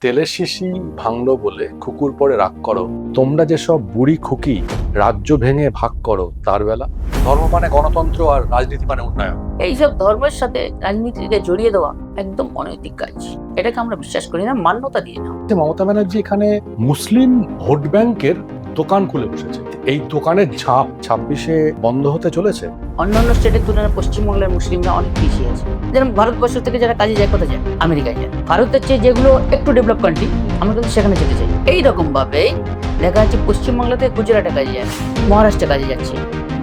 তেলের শিশি ভাঙলো বলে কুকুর পরে রাগ করো, তোমরা যেসব বুড়ি খুকি রাজ্য ভেঙে ভাগ করো তার বেলা। ধর্ম মানে গণতন্ত্র আর রাজনীতি মানে উন্নয়ন। এইসব ধর্মের সাথে রাজনীতিকে জড়িয়ে দেওয়া একদম অনৈতিক কাজ। এটাকে আমরা বিশ্বাস করি না, মান্যতা দিয়ে না। মমতা ব্যানার্জি এখানে মুসলিম ভোট ব্যাংকের দোকান খুলে বসেছে। এই দোকানের ঝাঁপ 26-এ বন্ধ হতে চলেছে। অন্যান্য স্টেটের তুলনায় পশ্চিমবঙ্গের মুসলিমরা অনেক পিছিয়ে আছে। যেমন ভারতবর্ষ থেকে যারা কাজে যায় কোথায় যায়? আমেরিকায় যায়। ভারতের চেয়ে যেগুলো একটু ডেভেলপ কান্ট্রি, আমরা কিন্তু সেখানে যেতে চাই। এইরকম ভাবে দেখা যাচ্ছে পশ্চিমবাংলাতে গুজরাটে কাজে যাচ্ছে, মহারাষ্ট্রে কাজে যাচ্ছে,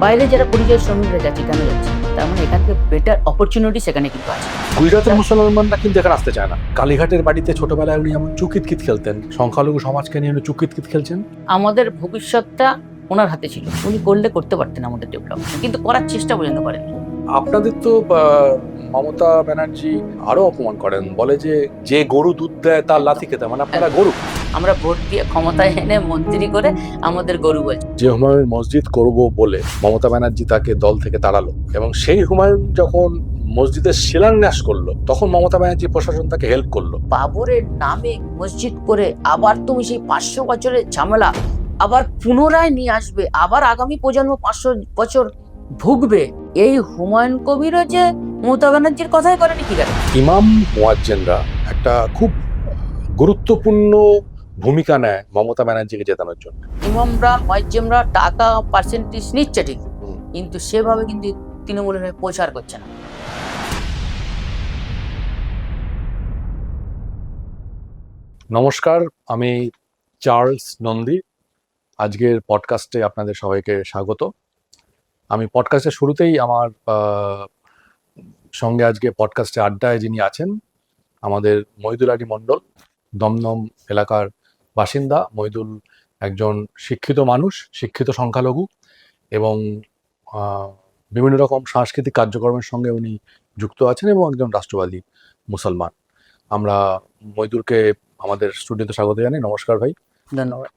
বাইরে যারা পরিযায়ী শ্রমিকরা যাচ্ছে কেন যাচ্ছে? তার মানে এখান থেকে বেটার অপরচুনিটি সেখানে কিন্তু আছে। গুজরাটের মুসলমানরা কিন্তু এখানে আসতে চায় না। কালীঘাটের বাড়িতে ছোটবেলায় উনি যেমন চুকিতকিত খেলতেন, সংখ্যালঘু সমাজকে নিয়ে উনি চুকিতকিত খেলছেন। আমাদের ভবিষ্যৎটা ওনার হাতে ছিল, উনি করতে পারতেন আমাদের ডেভেলপমেন্ট, কিন্তু করার চেষ্টা পর্যন্ত করেন। আপনাদের তো মমতা ব্যানার্জি আরো অপমান করেন, বলে যে গরু দুধ দেয় তার লাথি খেতে, মানে আপনারা গরু। আমরা ভোট দিয়ে ক্ষমতায় এনে মন্ত্রী করে আমাদের গরু বলছে। যে হুমায়ুন মসজিদ করব বলে মমতা ব্যানার্জি তাকে দল থেকে তাড়ালো, এবং সেই হুমায়ুন যখন মসজিদের শিলান্যাস করলো তখন মমতা ব্যানার্জি প্রশাসন তাকে হেল্প করলো। বাবরের নামে মসজিদ করে আবার তুমি সেই 500 বছরের ঝামেলা আবার পুনরায় নিয়ে আসবে, আবার আগামী প্রজন্ম 500 বছর ভুগবে। এই হুমায়ুন কবিরও যে মমতা ব্যানার্জির কথাই করেনি কি করে? ইমাম মুয়াজ্জিনরা একটা খুব গুরুত্বপূর্ণ ভূমিকা নেয় মমতা ব্যানার্জিকে জেতানোর জন্য। ইমামরা মুয়াজ্জিমরা টাকা পার্সেন্টেজ নিচ্ছে ঠিক, কিন্তু সেভাবে কিন্তু তৃণমূলের হয়ে প্রচার করছে না। নমস্কার, আমি চার্লস নন্দী। আজকের পডকাস্টে আপনাদের সবাইকে স্বাগত। আমি পডকাস্টের শুরুতেই আমার সঙ্গে আজকে পডকাস্টে আড্ডায় যিনি আছেন, আমাদের মহিদুল আলী মণ্ডল, দমদম এলাকার বাসিন্দা। মহিদুল একজন শিক্ষিত মানুষ, শিক্ষিত সংখ্যালঘু, এবং বিভিন্ন রকম সাংস্কৃতিক কার্যক্রমের সঙ্গে উনি যুক্ত আছেন, এবং একজন রাষ্ট্রবাদী মুসলমান। আমরা মহিদুলকে আমাদের স্টুডিওতে স্বাগত জানাই। নমস্কার ভাই। ধন্যবাদ।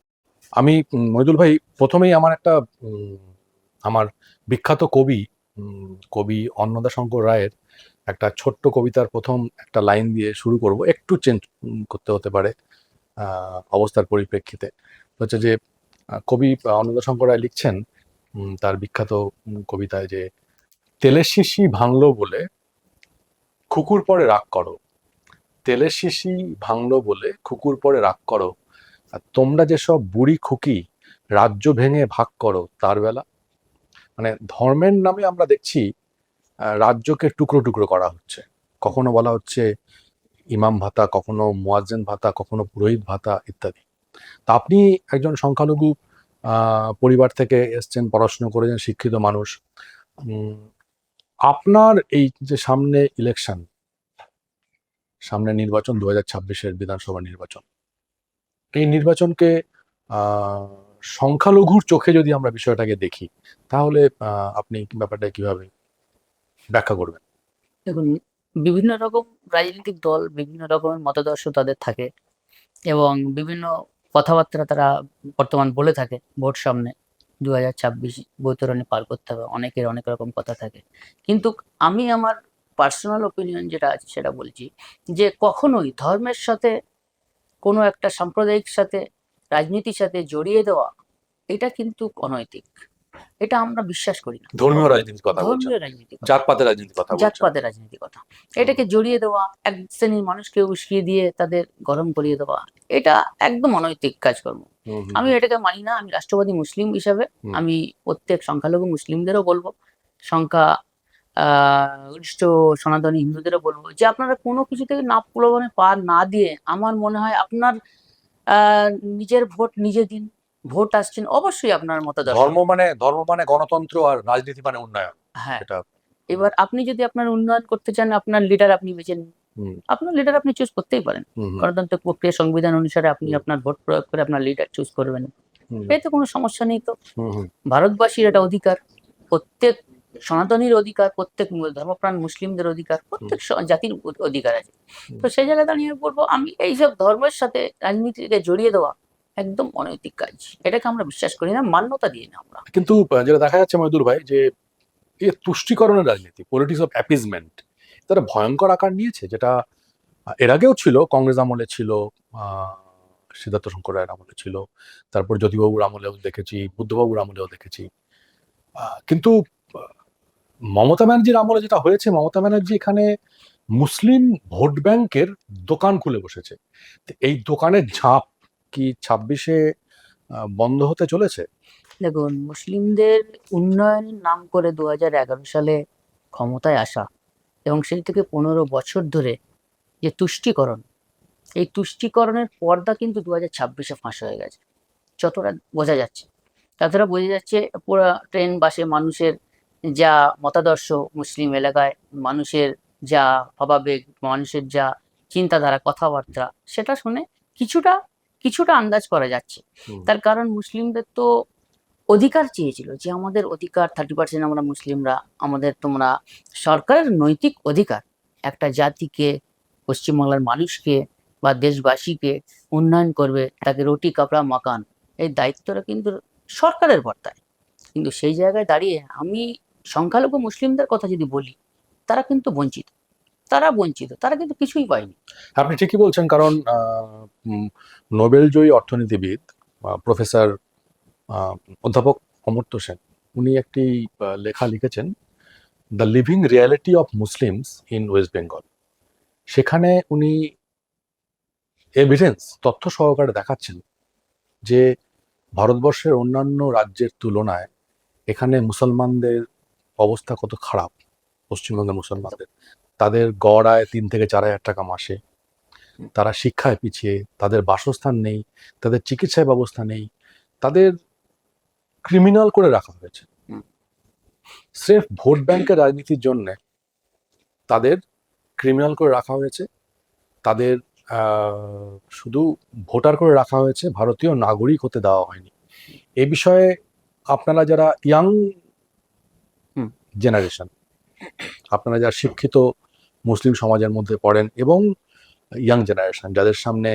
আমি মহিদুল ভাই, প্রথমেই আমার বিখ্যাত কবি অন্নদাশঙ্কর রায়ের একটা ছোট্ট কবিতার প্রথম একটা লাইন দিয়ে শুরু করব। একটু চেঞ্জ করতে হতে পারে অবস্থার পরিপ্রেক্ষিতে। হচ্ছে যে কবি অন্নদাশঙ্কর রায় লিখছেন তার বিখ্যাত কবিতায় যে, তেলের শিশি ভাঙলো বলে কুকুর পরে রাগ করো, তেলের শিশি ভাঙলো বলে কুকুর পরে রাগ করো, আর তোমরা যেসব বুড়ি খুকি রাজ্য ভেঙে ভাগ করো তার বেলা। মানে ধর্মের নামে আমরা দেখছি রাজ্যকে টুকরো টুকরো করা হচ্ছে। কখনো বলা হচ্ছে ইমাম ভাতা, কখনো মুয়াজ্জিন ভাতা, কখনো পুরোহিত ভাতা ইত্যাদি। তা আপনি একজন সংখ্যালঘু পরিবার থেকে এসছেন, পড়াশোনা করেছেন, শিক্ষিত মানুষ। আপনার এই যে সামনে নির্বাচন, 2026-এর বিধানসভা নির্বাচন, এই নির্বাচনকে সংখ্যালঘুর চোখে যদি আমরা বিষয়টাকে দেখি, তাহলে আপনি ব্যাপারটা কিভাবে ব্যাখ্যা করবেন? দেখুন, বিভিন্ন রকম রাজনৈতিক দল, বিভিন্ন রকমের মতাদর্শ তাদের থাকে এবং বিভিন্ন কথাবার্তা তারা বর্তমান বলে থাকে। ভোট সামনে, 2026 বৈতরণী পার করতে হবে, অনেকের অনেক রকম কথা থাকে। কিন্তু আমি আমার পার্সোনাল ওপিনিয়ন যেটা আছে সেটা বলছি, যে কখনোই ধর্মের সাথে, কোনো একটা সাম্প্রদায়িক সাথে, রাজনীতির সাথে জড়িয়ে দেওয়া এটা কিন্তু অনৈতিক। এটা আমরা বিশ্বাস করি না। ধর্মীয় রাজনীতির কথা বলছেন, ধর্মীয় রাজনীতি, জাতপাতের রাজনীতির কথা বলছেন। জাতপাতের রাজনীতি কথা, এটাকে জড়িয়ে দেওয়া, এক শ্রেণীর মানুষকে উস্কিয়ে দিয়ে তাদের গরম করিয়ে দেওয়া, এটা একদম অনৈতিক কাজকর্ম। আমি এটাকে মানি না। আমি রাষ্ট্রবাদী মুসলিম হিসাবে আমি প্রত্যেক সংখ্যালঘু মুসলিমদেরও বলবো, সংখ্যাগরিষ্ঠ সনাতনী হিন্দুদেরও বলবো, যে আপনারা কোনো কিছু থেকে না প্রলোভনে পা না দিয়ে, আমার মনে হয় আপনার নিজের ভোট নিজে দিন। ভোট আসছেন, অবশ্যই আপনার মতাদর্শ। ধর্ম মানে গণতন্ত্র আর রাজনীতি মানে উন্নয়ন। হ্যাঁ, এটা এবার আপনি যদি আপনার উন্নয়ন করতে চান, আপনার লিডার আপনি বেছে নিন। আপনার লিডার আপনি চুজ করতেই পারেন। গণতান্ত্রিক প্রক্রিয়া, সংবিধান অনুসারে আপনি আপনার ভোট প্রয়োগ করে আপনার লিডার চুজ করবেন। এতে কোনো সমস্যা নেই তো। ভারতবাসীর এটা অধিকার, প্রত্যেক সনাতনীর অধিকার, প্রত্যেক ধর্মপ্রাণ মুসলিমদের অধিকার, প্রত্যেক জাতির অধিকার আছে। তো সেই জায়গায় দাঁড়িয়ে আমি বলবো, আমি এইসব ধর্মের সাথে রাজনীতিকে জড়িয়ে দেওয়া একদম অনৈতিক কাজ। এটাকে আমরা বিশ্বাস করি না, মান্যতা দিই না আমরা। কিন্তু যেটা দেখা যাচ্ছে মহিদুল ভাই, যে এই তুষ্টিকরণের রাজনীতি, পলিটিক্স অফ অ্যাপিজমেন্ট, তারা ভয়ঙ্কর আকার নিয়েছে, যেটা এর আগেও ছিল, কংগ্রেস আমলে ছিল, সিদ্ধার্থ শঙ্কর রায়ের আমলে ছিল, তারপর জ্যোতিবাবুর আমলেও দেখেছি, বুদ্ধবাবুর আমলেও দেখেছি। কিন্তু মমতা ব্যানার্জির আমলে যেটা হয়েছে, মমতা ব্যানার্জি এখানে মুসলিম ভোট ব্যাংকের দোকান খুলে বসেছে। তো এই দোকানের ঝাঁপ কি 26-এ বন্ধ হতে চলেছে? দেখুন, মুসলিমদের উন্নয়নের নাম করে 2011 সালে ক্ষমতায় আসা এবং সেই থেকে 15 বছর ধরে যে তুষ্টিকরণ, এই তুষ্টিকরণের পর্দা কিন্তু 2026-এ ফাঁস হয়ে গেছে, যতটা বোঝা যাচ্ছে। তাছাড়া বোঝা যাচ্ছে পুরো ট্রেন বাসে মানুষের যা মতাদর্শ, মুসলিম এলাকায় মানুষের যা ভাবাবেগ, মানুষের যা চিন্তাধারা, কথাবার্তা, সেটা শুনে কিছুটা কিছুটা আন্দাজ করা যাচ্ছে। তার কারণ মুসলিমদের তো অধিকার চেয়েছিল যে আমাদের অধিকার 30% আমরা মুসলিমরা, আমাদের তোমরা সরকারের নৈতিক অধিকার একটা জাতিকে, পশ্চিমবাংলার মানুষকে বা দেশবাসীকে উন্নয়ন করবে, তাকে রুটি কাপড়া মাকান, এই দায়িত্বটা কিন্তু সরকারের বর্তায়। কিন্তু সেই জায়গায় দাঁড়িয়ে আমি সংখ্যালঘু মুসলিমদের কথা যদি বলি, তারা কিন্তু বঞ্চিত, তারা কিন্তু কিছুই পায়নি। আপনি ঠিকই বলছেন, কারণ নোবেলজয়ী অর্থনীতিবিদ প্রফেসর অধ্যাপক অমর্ত্য সেন, উনি একটি লেখা লিখেছেন, the living reality of Muslims in West Bengal. সেখানে উনি এভিডেন্স, তথ্য সহকারে দেখাচ্ছেন যে ভারতবর্ষের অন্যান্য রাজ্যের তুলনায় এখানে মুসলমানদের অবস্থা কত খারাপ। পশ্চিমবঙ্গের মুসলমানদের, তাদের গড় আয় 3 থেকে 4 হাজার টাকা মাসে, তারা শিক্ষায় পিছিয়ে, তাদের বাসস্থান নেই, তাদের চিকিৎসায় ব্যবস্থা নেই, তাদের ক্রিমিনাল করে রাখা হয়েছে। স্রেফ ভোট ব্যাংকের রাজনীতির জন্য তাদের ক্রিমিনাল করে রাখা হয়েছে, তাদের শুধু ভোটার করে রাখা হয়েছে, ভারতীয় নাগরিক হতে দেওয়া হয়নি। এ বিষয়ে আপনারা যারা ইয়াং জেনারেশন, আপনারা যারা শিক্ষিত মুসলিম সমাজের মধ্যে পড়েন এবং ইয়াং জেনারেশন, যাদের সামনে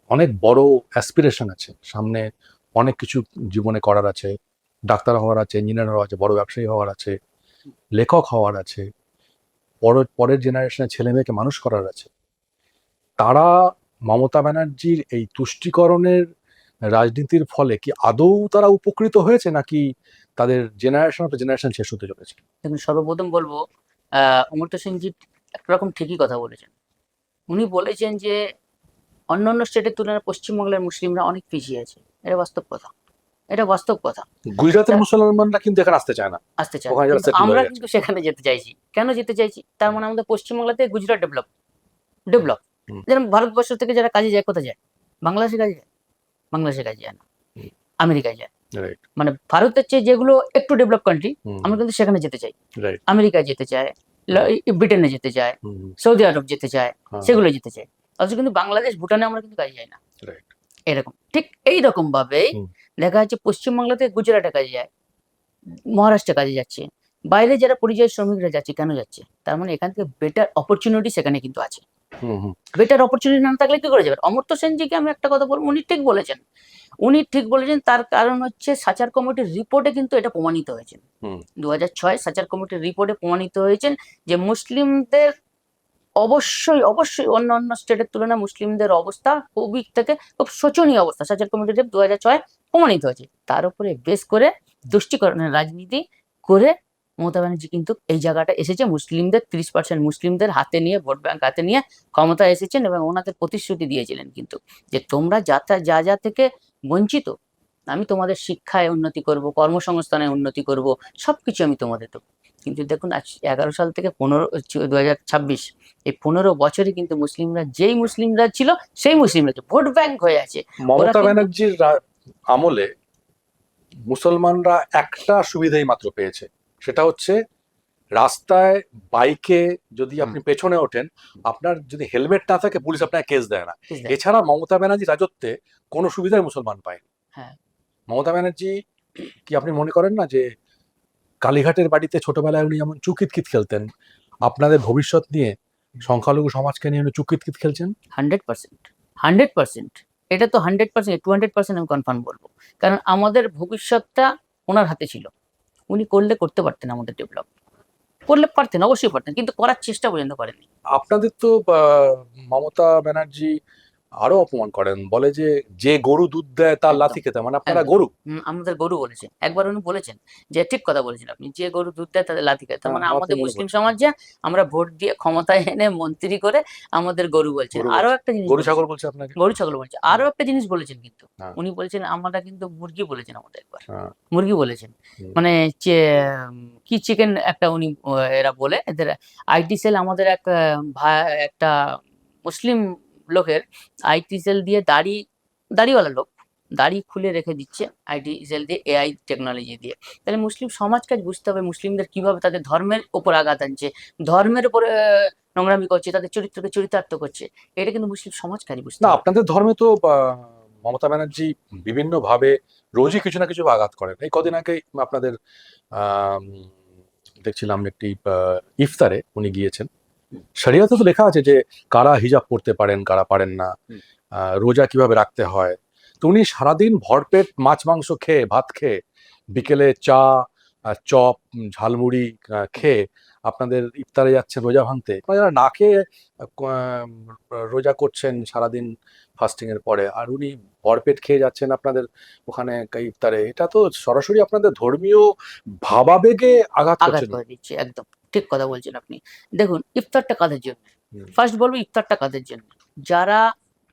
অনেক বড় অ্যাসপিরেশন আছে, সামনে অনেক কিছু জীবনে করার আছে, ডাক্তার হওয়ার আছে, ইঞ্জিনিয়ার হওয়ার আছে, বড় ব্যবসায়ী হওয়ার আছে, লেখক হওয়ার আছে, পরের জেনারেশনের ছেলে মেয়েকে মানুষ করার আছে, তারা মমতা ব্যানার্জির এই তুষ্টিকরণের রাজনীতির ফলে কি আদৌ তারা উপকৃত হয়েছে, নাকি তাদের জেনারেশন টু জেনারেশন শেষ হতে চলেছে? দেখুন, সর্বপ্রথম বলবো অমর্ত্য সেনজি একরকম ঠিকই কথা বলেছেন। উনি বলেছেন যে অন্যান্য স্টেটের তুলনায় পশ্চিমবাংলার মুসলিমরা অনেক পিছিয়ে আছে। এটা বাস্তব কথা, এটা বাস্তব কথা। গুজরাটের মুসলমানরা কিন্তু এখানে আসতে চায় না, আসতে চায়, ওখানে যারা কিন্তু settle আমরা হয়ে গেছে। কিন্তু সেখানে যেতে চাইছি। কেন যেতে চাইছি? তার মানে আমাদের পশ্চিমবাংলাতে গুজরাট ডেভেলপ। হুম। যেমন ভারতবর্ষ থেকে যারা কাজে যায়, কোথায় যায়? বাংলাদেশে কাজে যায়? বাংলাদেশে কাজে যায় না, হুম। আমেরিকায় যায়। রাইট, মানে ভারতের চেয়ে যেগুলো একটু ডেভেলপ কান্ট্রি, আমরা কিন্তু সেখানে যেতে চাই। রাইট। আমেরিকায় যেতে চায়, ব্রিটেনে যেতে চায়, সৌদি আরব যেতে চায়, সেগুলো যেতে চায়। অথচ কিন্তু বাংলাদেশ, ভুটানে আমরা কিন্তু কাজে যাই না। রাইট। এরকম ঠিক এইরকম ভাবেই দেখা যাচ্ছে পশ্চিমবাংলাতে গুজরাটে কাজে যায়, মহারাষ্ট্রে কাজে যাচ্ছে, বাইরে যারা পরিযায়ী শ্রমিকরা যাচ্ছে, কেন যাচ্ছে? তার মানে এখান থেকে বেটার অপরচুনিটি সেখানে কিন্তু আছে। বেটার অপরচুনিটি না থাকলে কি করে যাবে? অমর্ত্য সেনজিকে আমি একটা কথা বলবো, উনি ঠিক বলেছেন। তার কারণ হচ্ছে সাচার কমিটির রিপোর্টে কিন্তু এটা প্রমাণিত হয়েছে। 2006 সাচার কমিটির রিপোর্টে প্রমাণিত হয়েছেন যে মুসলিমদের অবশ্যই অন্যান্য স্টেটের তুলনায় মুসলিমদের অবস্থা খুব শোচনীয় অবস্থা। সাচার কমিটিতে 2006 প্রমাণিত হয়েছে। তার উপরে বেস করে তুষ্টিকরণের রাজনীতি করে মমতা ব্যানার্জি কিন্তু এই জায়গাটা এসেছে। মুসলিমদের 30% মুসলিমদের হাতে নিয়ে, ভোট ব্যাংক হাতে নিয়ে ক্ষমতা এসেছেন এবং ওনাদের প্রতিশ্রুতি দিয়েছিলেন কিন্তু, যে তোমরা যা থেকে বঞ্চিত, আমি তোমাদের শিক্ষায় উন্নতি করব, কর্মসংস্থানে উন্নতি করব, সবকিছু আমি তোমাদের দেবো। কিন্তু দেখুন, আজ 11 সাল থেকে 2026, এই 15 বছরে কিন্তু যেই মুসলিমরা ছিল সেই মুসলিমরা ভোট ব্যাংক হয়ে আছে। মমতা ব্যানার্জির আমলে মুসলমানরা একটা সুবিধাই মাত্র পেয়েছে, সেটা হচ্ছে রাস্তায় বাইকে যদি আপনি পেছনে ওঠেন, আপনার যদি হেলমেট না থাকে পুলিশ আপনাকে কেস দেয় না। এছাড়া মমতা ব্যানার্জি রাজত্বে কোনো সুবিধাই মুসলমান পায়নি। মমতা ব্যানার্জি কি আপনি মনে করেন না যে কালীঘাটের বাড়িতে ছোটবেলায় উনি যেমন চুকিতকিত খেলতেন, আপনাদের ভবিষ্যৎ নিয়ে, সংখ্যালঘু সমাজকে নিয়ে উনি চুকিতকিত খেলছেন? 100%, এটা তো 100%, 200% আমি কনফার্ম বলবো। কারণ আমাদের ভবিষ্যৎটা ওনার হাতে ছিল, উনি করতে পারতেন আমাদের ডেভেলপ। করলে পারতেন, অবশ্যই পারতেন, কিন্তু করার চেষ্টা পর্যন্ত করেননি। আপনাদের তো মমতা ব্যানার্জি আরো অপমান করেন, বলে যে যে গরু দুধ দেয় তার একদম, লাথি খেতে, মানে আপনারা একদম। গরু। আমাদের গরু বলেছেন, একবার উনি বলেছেন যে ঠিক কথা বলেছেন আপনি, যে গরু দুধ দেয় তাদের লাথি খায়, তার হ্যাঁ, মানে আমার তো আমাদের মনে মুসলিম পড়ছে। সমাজে আমরা ভোট দিয়ে ক্ষমতায় এনে মন্ত্রী করে আমাদের গরু বলছেন। গরু আরো বলছে, একটা জিনিস গরু বলেছেন, ছাগল বলছে আপনাকে। গরু ছাগল বলছে, আরো হুম, একটা জিনিস বলেছেন কিন্তু, হ্যাঁ, উনি বলেছেন আমরা কিন্তু মুরগি বলেছেন আমাদের একবার, হ্যাঁ, মুরগি বলেছেন, হুম, মানে যে কি চিকেন একটা উনি এরা বলে এদের আইটি সেল, আমাদের এক ভাই একটা মুসলিম লোকের আইটি সেল দিয়ে দাড়িওয়ালা লোক দাড়ি খুলে রেখে দিচ্ছে আইটি সেল দিয়ে, এআই টেকনোলজি দিয়ে। তাহলে মুসলিম সমাজকে আজ বুঝতে হবে মুসলিমদের কিভাবে তাদের ধর্মের উপর আঘাত আনছে, ধর্মের উপরে নোংরামি করছে, তাদের চরিত্রকে চরিতার্থ করছে। এটা কিন্তু মুসলিম সমাজকে আজ বুঝতে না হবে। আপনাদের ধর্মে তো মমতা ব্যানার্জি বিভিন্ন ভাবে রোজই কিছু না কিছু আঘাত করেন। এই কদিন আগে আপনাদের আম, দেখছিলাম একটি ইফতারে উনি গিয়েছেন। শরিয়াতে তো লেখা আছে যে কারা হিজাব পড়তে পারেন কারা পারেন না, রোজা কিভাবে রাখতে হয়। তো উনি সারাদিন ভরপেট মাছ মাংস খেয়ে, ভাত খেয়ে, বিকেলে চা, চপ, ঝালমুড়ি খেয়ে আপনাদের ইফতারে যাচ্ছেন রোজা ভাঙতে। আপনারা না খেয়ে রোজা করছেন সারাদিন ফাস্টিং এর পরে, আর উনি ভরপেট খেয়ে যাচ্ছেন আপনাদের ওখানে ইফতারে। এটা তো সরাসরি আপনাদের ধর্মীয় ভাবাবেগে আঘাত আঘাত করছেন। করে দিচ্ছে, একদম ঠিক কথা বলছেন আপনি। দেখুন ইফতারটা কাদের জন্য, হুম, ফার্স্ট বলবো ইফতারটা কাদের জন্য, যারা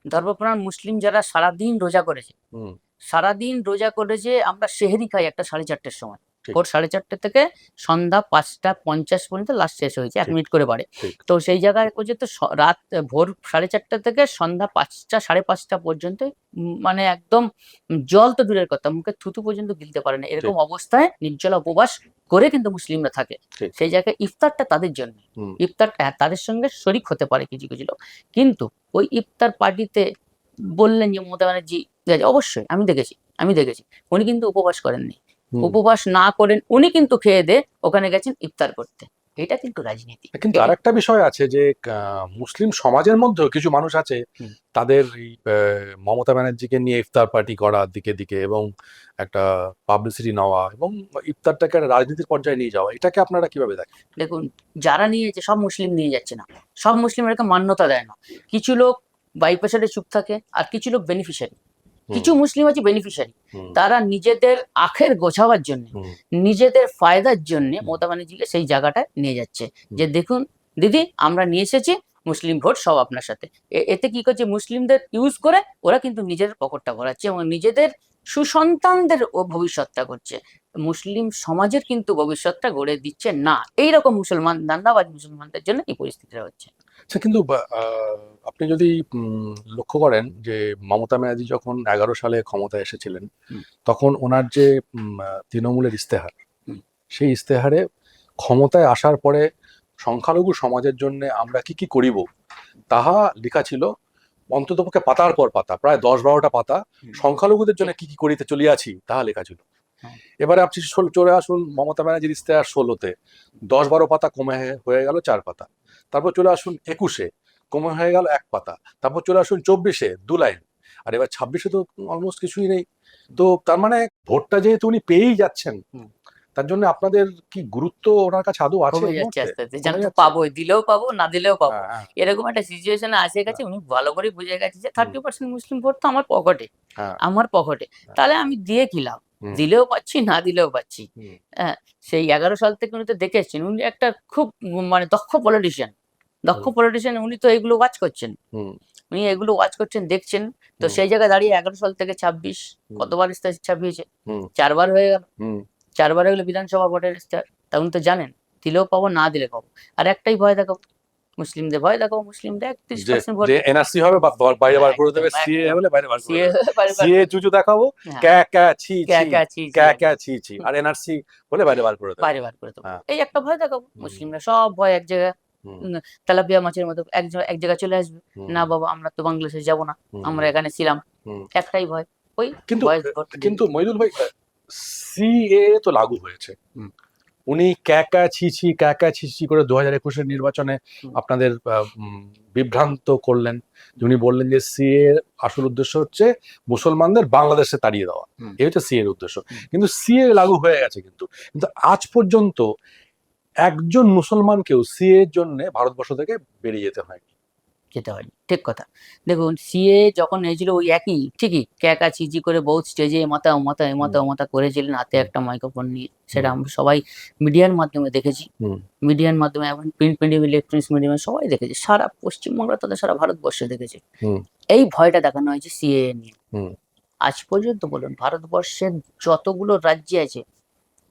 ধর্মপ্রাণ মুসলিম যারা সারাদিন রোজা করেছে, হুম, সারাদিন রোজা করেছে। আমরা সেহরি খাই একটা 4:30-র সময়, ঠিক, ভোর 4:30 থেকে সন্ধ্যা 5টা 50 পর্যন্ত লাস্ট শেষ হয়েছে, 1 মিনিট করে বাড়ে। ঠিক, তো সেই জায়গায় করছে তো রাত ভোর 4:30 থেকে সন্ধ্যা 5টা 5:30 পর্যন্ত, মানে একদম জল তো দূরের কথা, মুখে থুতু পর্যন্ত গিলতে পারে না, এরকম ঠিক, অবস্থায় নির্জলা উপবাস করে কিন্তু মুসলিমরা থাকে। ঠিক, সেই জায়গায় ইফতারটা তাদের জন্য, হুম, ইফতার তাদের সঙ্গে শরিক হতে পারে কিছু কিছু লোক, কিন্তু ওই ইফতার পার্টিতে বললেন যে মমতা ব্যানার্জি, ঠিক আছে, অবশ্যই আমি দেখেছি উনি কিন্তু উপবাস করেননি, হুম। উপবাস না করেন উনি কিন্তু খেয়ে দে ওখানে গেছেন ইফতার করতে। এটা কিন্তু রাজনীতি। কিন্তু আরেকটা বিষয় আছে যে মুসলিম সমাজের মধ্যেও কিছু মানুষ আছে, হুম। তাদের এই মমতা ব্যানার্জিকে নিয়ে ইফতার পার্টি করা দিকে দিকে, এবং একটা পাবলিসিটি নেওয়া, এবং ইফতারটাকে একটা রাজনীতির পর্যায়ে নিয়ে যাওয়া, এটাকে আপনারা কিভাবে দেখেন? দেখুন, যারা নিয়েছে সব মুসলিম নিয়ে যাচ্ছে না, সব মুসলিম এটাকে মান্যতা দেয় না। কিছু লোক বাইপাসারে চুপ থাকে, আর কিছু লোক বেনিফিশিয়ারি, হুম, কিছু মুসলিম আছে বেনিফিশিয়ারি, হুম, তারা নিজেদের আখের গোছাবার জন্য, হুম, নিজেদের ফায়দার জন্য হুম, মমতা ব্যানার্জিকে সেই জায়গাটায় নিয়ে যাচ্ছে, হুম, যে দেখুন দিদি আমরা নিয়ে এসেছি মুসলিম ভোট সব আপনার সাথে। এতে কি করছে, মুসলিমদের ইউজ করে ওরা কিন্তু নিজেদের পকেটটা ভরাচ্ছে এবং নিজেদের সুসন্তানদের ও ভবিষ্যৎটা করছে, মুসলিম সমাজের কিন্তু ভবিষ্যৎটা গড়ে দিচ্ছে না। এইরকম মুসলমান দান্দাবাজ মুসলমানদের জন্য এই পরিস্থিতিটা হচ্ছে। আচ্ছা, কিন্তু আপনি যদি লক্ষ্য করেন যে মমতা ব্যানার্জি যখন 11 সালে ক্ষমতায় এসেছিলেন, হুম, তখন ওনার যে তৃণমূলের ইস্তেহার, হুম, সেই ইস্তেহারে ক্ষমতায় আসার পরে সংখ্যালঘু সমাজের জন্য আমরা কি কি করিব তাহা লেখা ছিল, অন্ততপক্ষে পাতার পর পাতা, প্রায় 10-12টা পাতা। হুম, সংখ্যালঘুদের জন্য ঠিক। কি কি করিতে চলিয়াছি তাহা লেখা ছিল। হ্যাঁ, এবারে আপনি চলে আসুন মমতা ব্যানার্জির ইস্তেহার 16-তে, 10-12 পাতা কমে হয়ে গেল 4 পাতা। তারপর চলে আসুন 21-এ, কমে হয়ে গেল 1 পাতা। তারপর চলে আসুন 24-এ 2 লাইন। আর এবার 26-এ তো অলমোস্ট কিছুই নেই। তো তার মানে ভোটটা যেহেতু উনি পেয়েই যাচ্ছেন, হুম। তার জন্য আপনাদের কি গুরুত্ব ওনার কাছে আদৌ আছে কমে এই যাচ্ছে মুহূর্তে? আস্তে আস্তে, জানো কমে তো, যাচ্ছে। পাবোই, দিলেও পাবো না দিলেও পাবো, হ্যাঁ, হ্যাঁ, এরকম একটা সিচুয়েশনে আসে গেছে। হ্যাঁ, উনি ভালো করে বুঝে গেছে যে হুম, 30% মুসলিম ভোট তো আমার পকেটে, হ্যাঁ, আমার পকেটে, হ্যাঁ, তাহলে আমি দিয়ে কি লাভ, হুম, দিলেও পাচ্ছি না দিলেও পাচ্ছি। হুম, হ্যাঁ, সেই 11 সাল থেকে উনি তো দেখেছেন, উনি একটা খুব মানে দক্ষ হুম, পলিটিশিয়ান, উনি তো এগুলো ওয়াচ করছেন, হুম, উনি এগুলো ওয়াচ করছেন, দেখছেন। তো হুম, সেই জায়গায় দাঁড়িয়ে 11 সাল থেকে 26 হুম, কতবার ইস্তেহার ছাপিয়েছে, হুম, 4বার হয়ে গেল, হুম। 4বার হয়ে গেলো বিধানসভা ভোটের ইস্তেহার। তা উনি তো জানেন দিলেও পাবো না দিলে পাবো, আর একটাই ভয় দেখাবো, মুসলিমদের ভয় দেখাবো, মুসলিমদের একত্রিশ যে পার্সেন্ট ভোট যে এনআরসি হবে বাইরে বার করে একদম দেবে, সিএ একদম হলে বাইরে বার করে সিএ দেবে। বারবার সিএ করে চুচু দেখাবো, হ্যাঁ, ক্যা ক্যা ছি ক্যা ছি, ক্যা ছি ছি ক্যা ক্যা একদম ছি ছি, আর এনআরসি হলে বাইরে বার করে দেবে। বাইরে বার করে দেবো, হ্যাঁ, এই একটা ভয় দেখাবো, হুম, মুসলিমরা সব ভয় এক জায়গায়, হুম, তেলাপিয়া মাছের মতো এক জায়গায় চলে আসবে, হুম, না বাবা আমরা তো বাংলাদেশে যাবো না, হুম, আমরা হুম, এখানে ছিলাম, হুম। একটাই ভয়, ওই কিন্তু ভয়েস ভোটের জন্য। কিন্তু মইদুল ভাই, সিএ তো লাগু হয়েছে। হুম, উনি ক্যা ক্যা ছি ছি, ক্যা ক্যা ছি ছি করে 2021-এর নির্বাচনে হুম, আপনাদের বিভ্রান্ত করলেন। উনি বললেন যে সিএ আসল উদ্দেশ্য হচ্ছে মুসলমানদের বাংলাদেশে তাড়িয়ে দেওয়া, হুম, এই হচ্ছে সিএর উদ্দেশ্য। হুম, কিন্তু সিএ লাগু হয়ে গেছে, কিন্তু কিন্তু আজ পর্যন্ত একজন মুসলমানকেও সিএ এর জন্য ভারতবর্ষ থেকে বেরিয়ে যেতে হয়। যেতে হয়নি, ঠিক কথা। দেখুন সিএ যখন হয়েছিল ওই একই ঠিকই ক্যাকা চিজি করে বহুত স্টেজে এমাথা ওমাথা এমাথা ওমাথা করেছিলেন হাতে একটা মাইক্রোফোন নিয়ে, সেটা আমরা সবাই মিডিয়ার মাধ্যমে দেখেছি। মিডিয়ার মাধ্যমে এখন প্রিন্ট মিডিয়াম ইলেকট্রনিক্স মিডিয়ামে সবাই দেখেছে, সারা পশ্চিমবঙ্গ তথা সারা ভারতবর্ষে দেখেছে। এই ভয়টা দেখানো হয়েছে সিএ নিয়ে। আজ পর্যন্ত বলুন ভারতবর্ষের যতগুলো রাজ্যে আছে,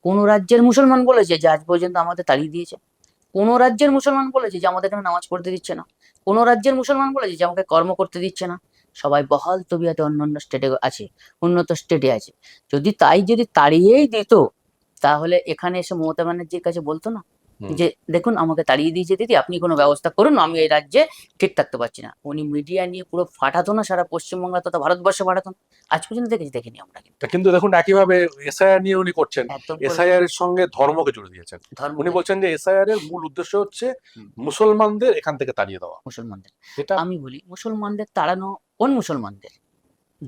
কোন রাজ্যের মুসলমান বলেছে যে আজ পর্যন্ত আমাদের তাড়িয়ে দিয়েছে? কোন রাজ্যের মুসলমান বলেছে যে আমাদের এখানে নামাজ পড়তে দিচ্ছে না? কোন রাজ্যের মুসলমান বলেছে যে আমাকে কর্ম করতে দিচ্ছে না? সবাই বহাল তবিয়তে অন্যান্য স্টেটে আছে, উন্নত স্টেটে আছে। যদি তাড়িয়েই দিত, তাহলে এখানে এসে মমতা ব্যানার্জির কাছে বলতো না যে দেখুন আমাকে তাড়িয়ে দিয়েছে দিদি, আপনি কোনো ব্যবস্থা করুন, আমি এই রাজ্যে ঠিক থাকতে পারছি না। উনি মিডিয়া নিয়ে পুরো ফাটাতো না, সারা পশ্চিমবঙ্গ তথা ভারতবর্ষে ফাটাতো না? আজ পর্যন্ত দেখিনি আমরা। কিন্তু দেখুন একইভাবে এসআইআর নিয়ে উনি করছেন, এসআইআর এর সঙ্গে ধর্মকে জুড়ে দিয়েছেন। উনি বলছেন যে এসআইআর এর মূল উদ্দেশ্য হচ্ছে মুসলমানদের এখান থেকে তাড়িয়ে দেওয়া। মুসলমানদের, এটা আমি বলি মুসলমানদের তাড়ানো কোন মুসলমানদের?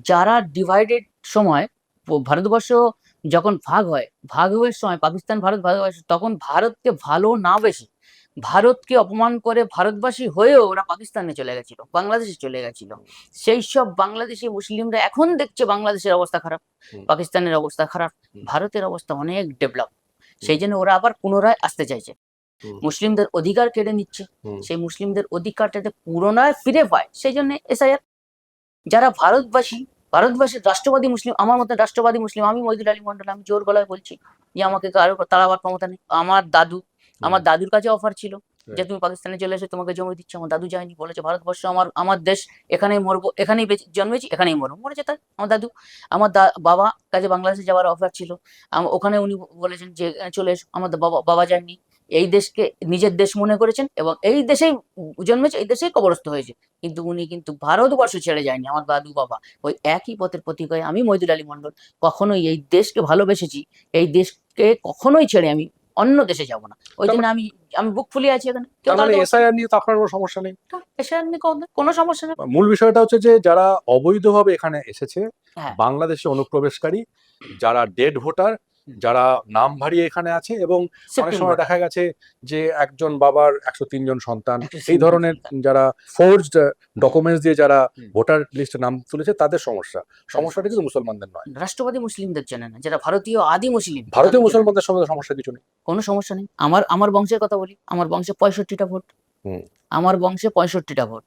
যারা ডিভাইডেড সময় ভারতবর্ষ যখন ভাগ হওয়ার সময় পাকিস্তান ভারত ভাগ হয়, তখন ভারতকে ভালো না বেশি ভারতকে অপমান করে ভারতবাসী হয়েও ওরা পাকিস্তানে চলে গেছিল, বাংলাদেশে চলে গেছিল। সেই সব বাংলাদেশি মুসলিমরা এখন দেখছে বাংলাদেশের অবস্থা খারাপ, পাকিস্তানের অবস্থা খারাপ, ভারতের অবস্থা অনেক ডেভেলপ। সেই জন্য ওরা আবার পুনরায় আসতে চাইছে, মুসলিমদের অধিকার কেড়ে নিচ্ছে। সেই মুসলিমদের অধিকারটা যাতে পুনরায় ফিরে পায়, সেই জন্য এসআইআর। যারা ভারতবাসীর রাষ্ট্রবাদী মুসলিম, আমার মতো রাষ্ট্রবাদী মুসলিম, আমি মইদুল আলী মন্ডল, আমি জোর গলায় বলছি যে আমাকে কারো তাড়াবার ক্ষমতা নেই। আমার দাদুর কাছে অফার ছিল যে তুমি পাকিস্তানে চলে এসে তোমাকে জমি দিচ্ছে, আমার দাদু যায়নি, বলেছে ভারতবর্ষ আমার দেশ, এখানেই মরবো, এখানেই জন্মেছি, এখানেই মরবো, মরেছে তাই আমার দাদু। আমার বাবা কাছে বাংলাদেশে যাওয়ার অফার ছিল, ওখানে উনি বলেছেন যে চলে এসো, আমার বাবা যায়নি, এই দেশকে নিজের দেশ মনে করেছেন এবং এই দেশেই জন্মেছে, এই দেশেই কবরস্থ হয়েছে। কিন্তু উনি কিন্তু ভারতবর্ষ ছেড়ে যায়নি, আমার দাদু বাবা ওই একই পথের প্রতীক হয়ে। আমি মইদুল আলী মন্ডল কখনোই এই দেশকে ভালোবেসেছি, এই দেশকে কখনোই ছেড়ে আমি অন্য দেশে যাব না। ওই জন্য আমি বুক ফুলিয়ে আছি এখানে। এসআইআর নিয়ে তো আপনার কোনো সমস্যা নেই? এসআইআর নিয়ে কোনো সমস্যা নেই। মূল বিষয়টা হচ্ছে যে যারা অবৈধভাবে এখানে এসেছে, বাংলাদেশে অনুপ্রবেশকারী, যারা ডেড ভোটার, যারা নাম ভারিয়ে এখানে আছে, এবং অনেক সময় দেখা গেছে যে একজন বাবার 103 জন সন্তান, এই ধরনের যারা ফোর্সড ডকুমেন্টস দিয়ে যারা ভোটার লিস্টে নাম তুলেছে, তাদের সমস্যাটা কিন্তু মুসলমানদের নয়, রাষ্ট্রবাদী মুসলিমদের জন্য না, যারা ভারতীয় আদি মুসলিম। ভারতীয় মুসলমানদের সঙ্গে সমস্যা কিছু নেই, কোনো সমস্যা নেই। আমার বংশের কথা বলি, আমার বংশে 65টা ভোট, আমার বংশে 65টা ভোট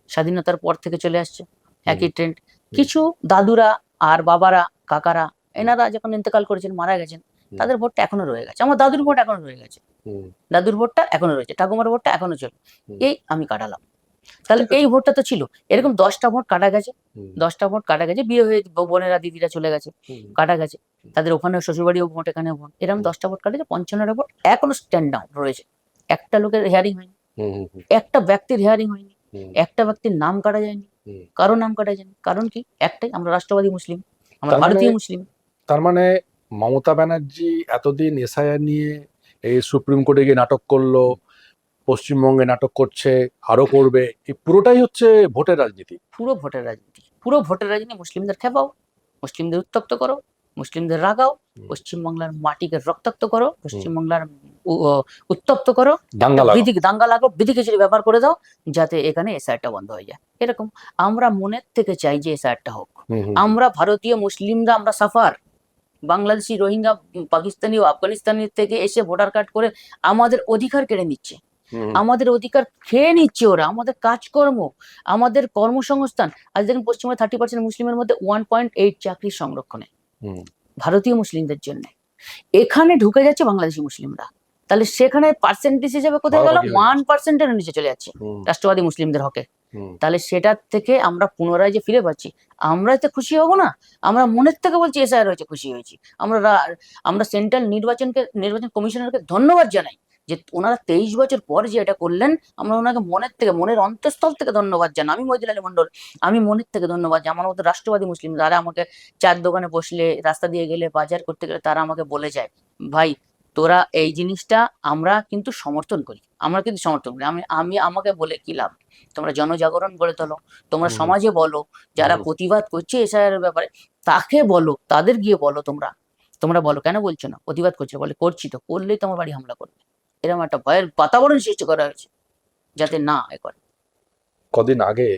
স্বাধীনতার পর থেকে চলে আসছে, একই ট্রেন্ড। কিছু দাদুরা আর বাবারা কাকারা এনারা যখন ইন্তেকাল করেছেন, মারা গেছেন, তাদের ভোটটা এখনো রয়ে গেছে। আমার দাদুর ভোট এখনো রয়ে গেছে, দাদুর ভোটটা এখনো রয়েছে, ঠাকুমার ভোটটা এখনো চলে, এই আমি কাটালাম। তাহলে এই ভোটটা তো ছিল, এরকম 10টা ভোট কাটা গেছে, 10টা ভোট কাটা গেছে, বিয়ে হয়ে বোনেরা দিদিরা চলে গেছে, কাটা গেছে, তাদের ওখানে শ্বশুরবাড়িও ভোট, এখানেও ভোট, এরকম 10টা ভোট কাটেছে, 55টা ভোট এখনো স্ট্যান্ড ডাউন রয়েছে। একটা লোকের হিয়ারিং হয়নি, একটা ব্যক্তির হিয়ারিং হয়নি, একটা ব্যক্তির নাম কাটা যায়নি, কারো নাম কাটা যায়নি। কারণ কি? একটাই, আমরা রাষ্ট্রবাদী মুসলিম, আমরা ভারতীয় মুসলিম। তার মানে মমতা ব্যানার্জি এতদিন এসআইআর নিয়ে এই সুপ্রিম কোর্টে গিয়ে নাটক করলো, পশ্চিমবঙ্গে নাটক করছে, আরো করবে, এই পুরোটাই হচ্ছে ভোটের রাজনীতি। পুরো ভোটের রাজনীতি। মুসলিমদের খেপাও, মুসলিমদের উত্তপ্ত করো, মুসলিমদের রাগাও, পশ্চিমবাংলার মাটিকে রক্তাক্ত করো, পশ্চিমবাংলার উত্তপ্ত করো, দাঙ্গা লাগো, বিধি খিচুড়ি ব্যবহার করে দাও, যাতে এখানে এসআইআরটা বন্ধ হয়ে যায়। এরকম আমরা মনের থেকে চাই যে এসআইআরটা হোক। আমরা ভারতীয় মুসলিমরা আমরা সাফার, বাংলাদেশি, রোহিঙ্গা, পাকিস্তানি ও আফগানিস্তানি থেকে এসে ভোটার কার্ড করে আমাদের অধিকার কেড়ে নিচ্ছে, আমাদের অধিকার খেয়ে নিচ্ছে ওরা, আমাদের কাজকর্ম, আমাদের কর্মসংস্থান। আজ দেখেন পশ্চিমবঙ্গে 30% মুসলিমের মধ্যে 1.8 চাকরির সংরক্ষণে ভারতীয় মুসলিমদের জন্য। এখানে ঢুকে যাচ্ছে বাংলাদেশি মুসলিমরা, তাহলে সেখানে পার্সেন্টেজ হিসেবে কোথায় গেল? 1%-এর নিচে চলে যাচ্ছে রাষ্ট্রবাদী মুসলিমদের হকে। তাহলে সেটার থেকে আমরা পুনরায় যে ফিরে পাচ্ছি, আমরা এতে খুশি হব না? আমরা মনের থেকে বলছি এসআইআর হয়েছে, খুশি হয়েছি। আমরা সেন্ট্রাল নির্বাচন কমিশনারকে ধন্যবাদ জানাই যে ওনারা 23 বছর পর যে এটা করলেন, আমরা ওনাকে মনের থেকে, মনের অন্তঃস্থল থেকে ধন্যবাদ জানাই। আমি মইদুল আলী মন্ডল, আমি মনের থেকে ধন্যবাদ জানাই। আমার মতো রাষ্ট্রবাদী মুসলিম যারা আমাকে চার দোকানে বসলে, রাস্তা দিয়ে গেলে, বাজার করতে গেলে, তারা আমাকে বলে যায়, ভাই তোরা এই জিনিসটা আমরা কিন্তু সমর্থন করি, আমি আমাকে বলে কি লাভ? তোমরা জনজাগরণ গড়ে তোলো, তোমরা সমাজে বলো, যারা প্রতিবাদ করছে এসআইআর এর ব্যাপারে তাকে বলো, তাদের গিয়ে বলো, তোমরা বলো, কেন বলছো না? প্রতিবাদ করছো, বলে করছি তো, করলেই তোমার বাড়ি হামলা করবে। এরকম একটা ভয়ের বাতাবরণ সৃষ্টি করা হয়েছে যাতে না করে। কদিন আগে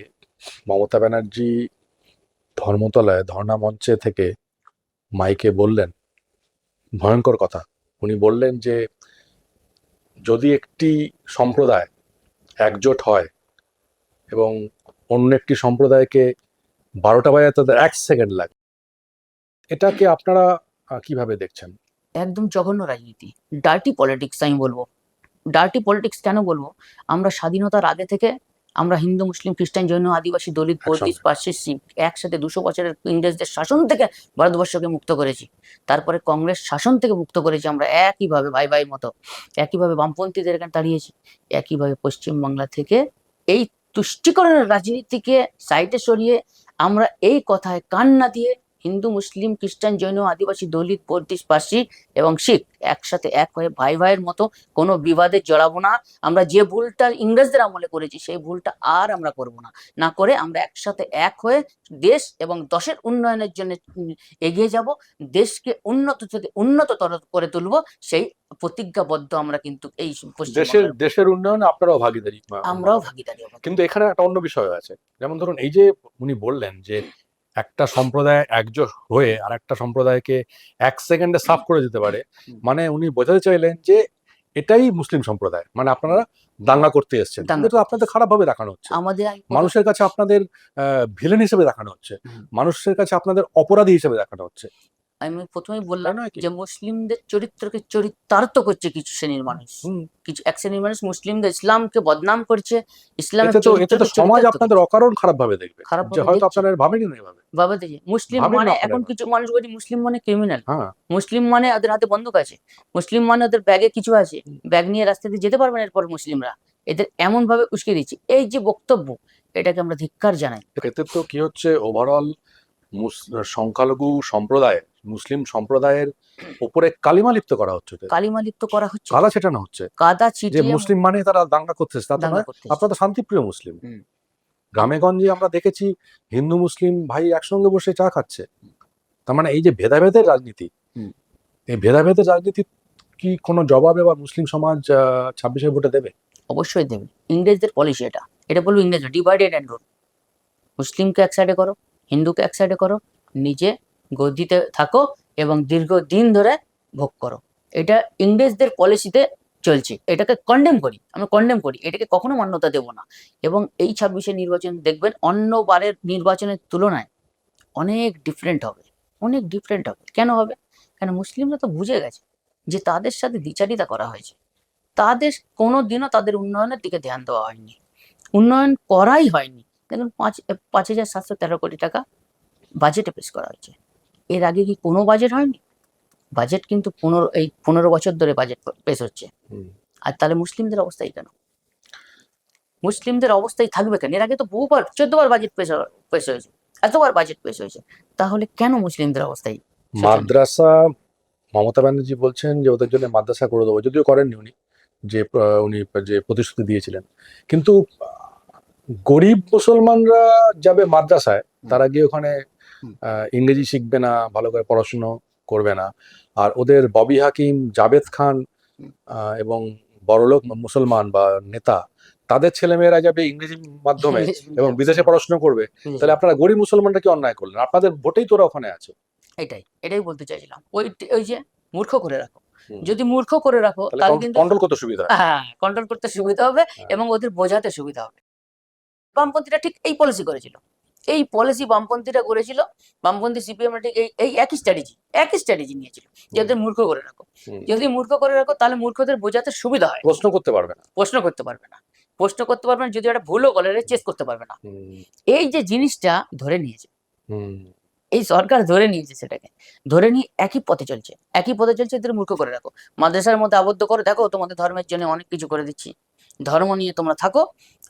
মমতা ব্যানার্জি ধর্মতলায় ধর্ণা মঞ্চে থেকে মাইকে বললেন ভয়ঙ্কর কথা। উনি বললেন যে যদি একটি সম্প্রদায় একজোট হয় এবং অন্য একটি সম্প্রদায়কে 12টা বাজাতে তাদের 1 সেকেন্ড লাগে, এটাকে আপনারা কিভাবে দেখছেন? একদম জঘন্য রাজনীতি, ডার্টি পলিটিক্স আমি বলবো। ডার্টি পলিটিক্স কেন বলবো? আমরা স্বাধীনতার আগে থেকে আমরা হিন্দু, মুসলিম, খ্রিস্টান, জৈন, আদিবাসী, দলিত, পর্তিস, একসঙ্গে। পার্সি, শিখ একসাথে 200 বছরের ইংরেজদের শাসন থেকে ভারতবর্ষকে মুক্ত করেছি। তারপরে কংগ্রেস শাসন থেকে মুক্ত করেছি আমরা একইভাবে ভাই ভাই মতো। একইভাবে বামপন্থীদের এখানে দাঁড়িয়েছি। একইভাবে পশ্চিমবাংলা থেকে এই তুষ্টিকরণের রাজনীতিকে সাইডে সরিয়ে আমরা এই কথায় কান না দিয়ে হিন্দু, মুসলিম, খ্রিস্টান, জৈন, আদিবাসী, দলিত, পর্তিস, পার্সি এবং শিখ একসাথে এক হয়ে ভাই ভাইয়ের মতো কোনো বিবাদে জড়াবো না। আমরা যে ভুলটা ইংরেজদের আমলে করেছি সেই ভুলটা আর আমরা করব না। না করে আমরা একসাথে এক হয়ে দেশ এবং দশের উন্নয়নের জন্য এগিয়ে যাব। দেশকে উন্নত থেকে উন্নততর করে তুলবো, সেই প্রতিজ্ঞাবদ্ধ আমরা কিন্তু এই পশ্চিমবঙ্গের। দেশের উন্নয়নে আপনারাও ভাগিদারি আমরাও ভাগিদারি হবো। কিন্তু এখানে একটা অন্য বিষয় আছে। যেমন ধরুন এই যে উনি বললেন যে একটা সম্প্রদায় একজোট হয়ে আর একটা সম্প্রদায়কে 1 সেকেন্ডে সাফ করে দিতে পারে, মানে উনি বোঝাতে চাইলেন যে এটাই মুসলিম সম্প্রদায়, মানে আপনারা দাঙ্গা করতে এসেছেন। দাঙ্গা কিন্তু আপনাদের খারাপ ভাবে দেখানো হচ্ছে, আমাদের মানুষের কাছে আপনাদের ভিলেন হিসেবে দেখানো হচ্ছে, মানুষের কাছে আপনাদের অপরাধী হিসেবে দেখানো হচ্ছে। আমি প্রথমেই বললাম তাই নয় কি? যে মুসলিমদের চরিত্রকে চরিতার্থ করছে কিছু শ্রেণীর মানুষ। হুম। কিছু এক শ্রেণীর মানুষ মুসলিমদের ইসলামকে বদনাম করছে, ইসলামের এতে তো চরিত্রকে সমাজ চরিতার্থ আপনাদের করছে। অকারণ খারাপ ভাবে দেখবে, খারাপ যে ভাবে হয়তো দেখছে। আপনারা ভাবেনি না এভাবে। বাবা দেখে মুসলিম ভাবেন না মানে আপনারা এখন এভাবে। কিছু মানুষ বলছে মুসলিম মানে ক্রিমিনাল, হ্যাঁ। মুসলিম মানে ওদের হাতে বন্দুক আছে, মুসলিম মানে ওদের ব্যাগে কিছু আছে, ব্যাগ নিয়ে রাস্তা দিয়ে যেতে পারবে না এরপর মুসলিমরা। এদের এমন ভাবে উস্কে দিচ্ছে, এই যে বক্তব্য, এটাকে আমরা ধিক্কার জানাই। এতে তো কি হচ্ছে, ওভারঅল সংখ্যালঘু সম্প্রদায়, মুসলিম সম্প্রদায়ের উপরে কালিমা লিপ্ত করা হচ্ছে, কালিমা লিপ্ত করা হচ্ছে, কাদা ছেটানো হচ্ছে, কাদা যে ছিটিয়ে মুসলিম মানে তারা দাঙ্গা করতেছে, তা তো দাঙ্গা নয়। করতেছে। আপনারা তো শান্তিপ্রিয় মুসলিম। হুম। গ্রামে গঞ্জে আমরা দেখেছি হিন্দু মুসলিম ভাই একসঙ্গে বসে চা খাচ্ছে। তার মানে এই যে ভেদাভেদের রাজনীতি, হুম। এই ভেদাভেদের রাজনীতি কি কোনো জবাব এবার মুসলিম সমাজ 26-এর ভোটে দেবে? অবশ্যই দেবে। ইংরেজদের পলিসি এটা, এটা বলবো ইংরেজরা ডিভাইডেড অ্যান্ড রুল। মুসলিমকে এক সাইডে করো, হিন্দুকে এক সাইডে করো, নিজে গদিতে থাকো এবং দীর্ঘদিন ধরে ভোগ করো। এটা ইংরেজদের পলিসিতে চলছে। এটাকে কন্ডেম করি, আমরা কন্ডেম করি, এটাকে কখনো মান্যতা দেব না। এবং এই 26-এর নির্বাচন দেখবেন অন্য বারের নির্বাচনের তুলনায় অনেক ডিফারেন্ট হবে, অনেক ডিফারেন্ট হবে। কেন হবে? কেন মুসলিমরা তো বুঝে গেছে যে তাদের সাথে দ্বিচারিতা করা হয়েছে, তাদের কোনোদিনও তাদের উন্নয়নের দিকে ধ্যান দেওয়া হয়নি, উন্নয়ন করাই হয়নি। দেখুন 5,713 কোটি টাকা বাজেটে পেশ করা হয়েছে। এর আগে কি কোনো বাজেট হয়নি? বাজেট কিন্তু 15 বছর ধরে বাজেট পেশ হচ্ছে। আর তাহলে মুসলিমদের অবস্থাই কেন? মুসলিমদের অবস্থাই থাকবে কেন? এর আগে তো বহুবার 14বার বাজেট পেশ হয়েছে, এতবার বাজেট পেশ হয়েছে, তাহলে কেন মুসলিমদের অবস্থাই? মাদ্রাসা, মমতা ব্যানার্জি বলছেন যে ওদের জন্য মাদ্রাসা করে দেবো, যদিও করেননি উনি, উনি যে প্রতিশ্রুতি দিয়েছিলেন। কিন্তু গরিব মুসলমানরা যাবে মাদ্রাসায়, তারা গিয়ে ওখানে ইংরেজি শিখবে না, ভালো করে পড়াশুনো করবে না। আর ওদের ববি হাকিম, জাভেদ খান এবং বড়লোক মুসলমান বা নেতা, তাদের ছেলেমেয়েরা যাবে ইংরেজি মাধ্যমে এবং বিদেশে পড়াশোনা করবে। তাহলে আপনারা গরিব মুসলমানরা কি অন্যায় করলেন? আপনাদের ভোটেই তোরা ওখানে আছে। এটাই বলতে চাইছিলাম। ওই যে মূর্খ করে রাখো, যদি মূর্খ করে রাখো তাহলে তাহলে কিন্তু কন্ট্রোল করতে সুবিধা হয়। হ্যাঁ, কন্ট্রোল করতে সুবিধা হবে এবং ওদের বোঝাতে সুবিধা হবে। বামপন্থীরা ঠিক এই পলিসি করেছিল, এই পলিসি বামপন্থীরা করেছিল। বামপন্থী সিপিএম ঠিক এই একই স্ট্র্যাটেজি নিয়েছিল, যে ওদের মূর্খ করে রাখো। যদি মূর্খ করে রাখো তাহলে মূর্খদের বোঝাতে সুবিধা হয়। প্রশ্ন করতে পারবে না, প্রশ্ন করতে পারবে না, যদি একটা ভুলও করে চেস করতে পারবে না। এই যে জিনিসটা ধরে নিয়েছে, এই সরকার ধরে নিয়েছে, সেটাকে ধরে নিয়ে একই পথে চলছে। এদের মূর্খ করে রাখো, মাদ্রাসার মধ্যে আবদ্ধ করে, দেখো তোমাদের ধর্মের জন্য অনেক কিছু করে দিচ্ছি, ধর্ম নিয়ে তোমরা থাকো,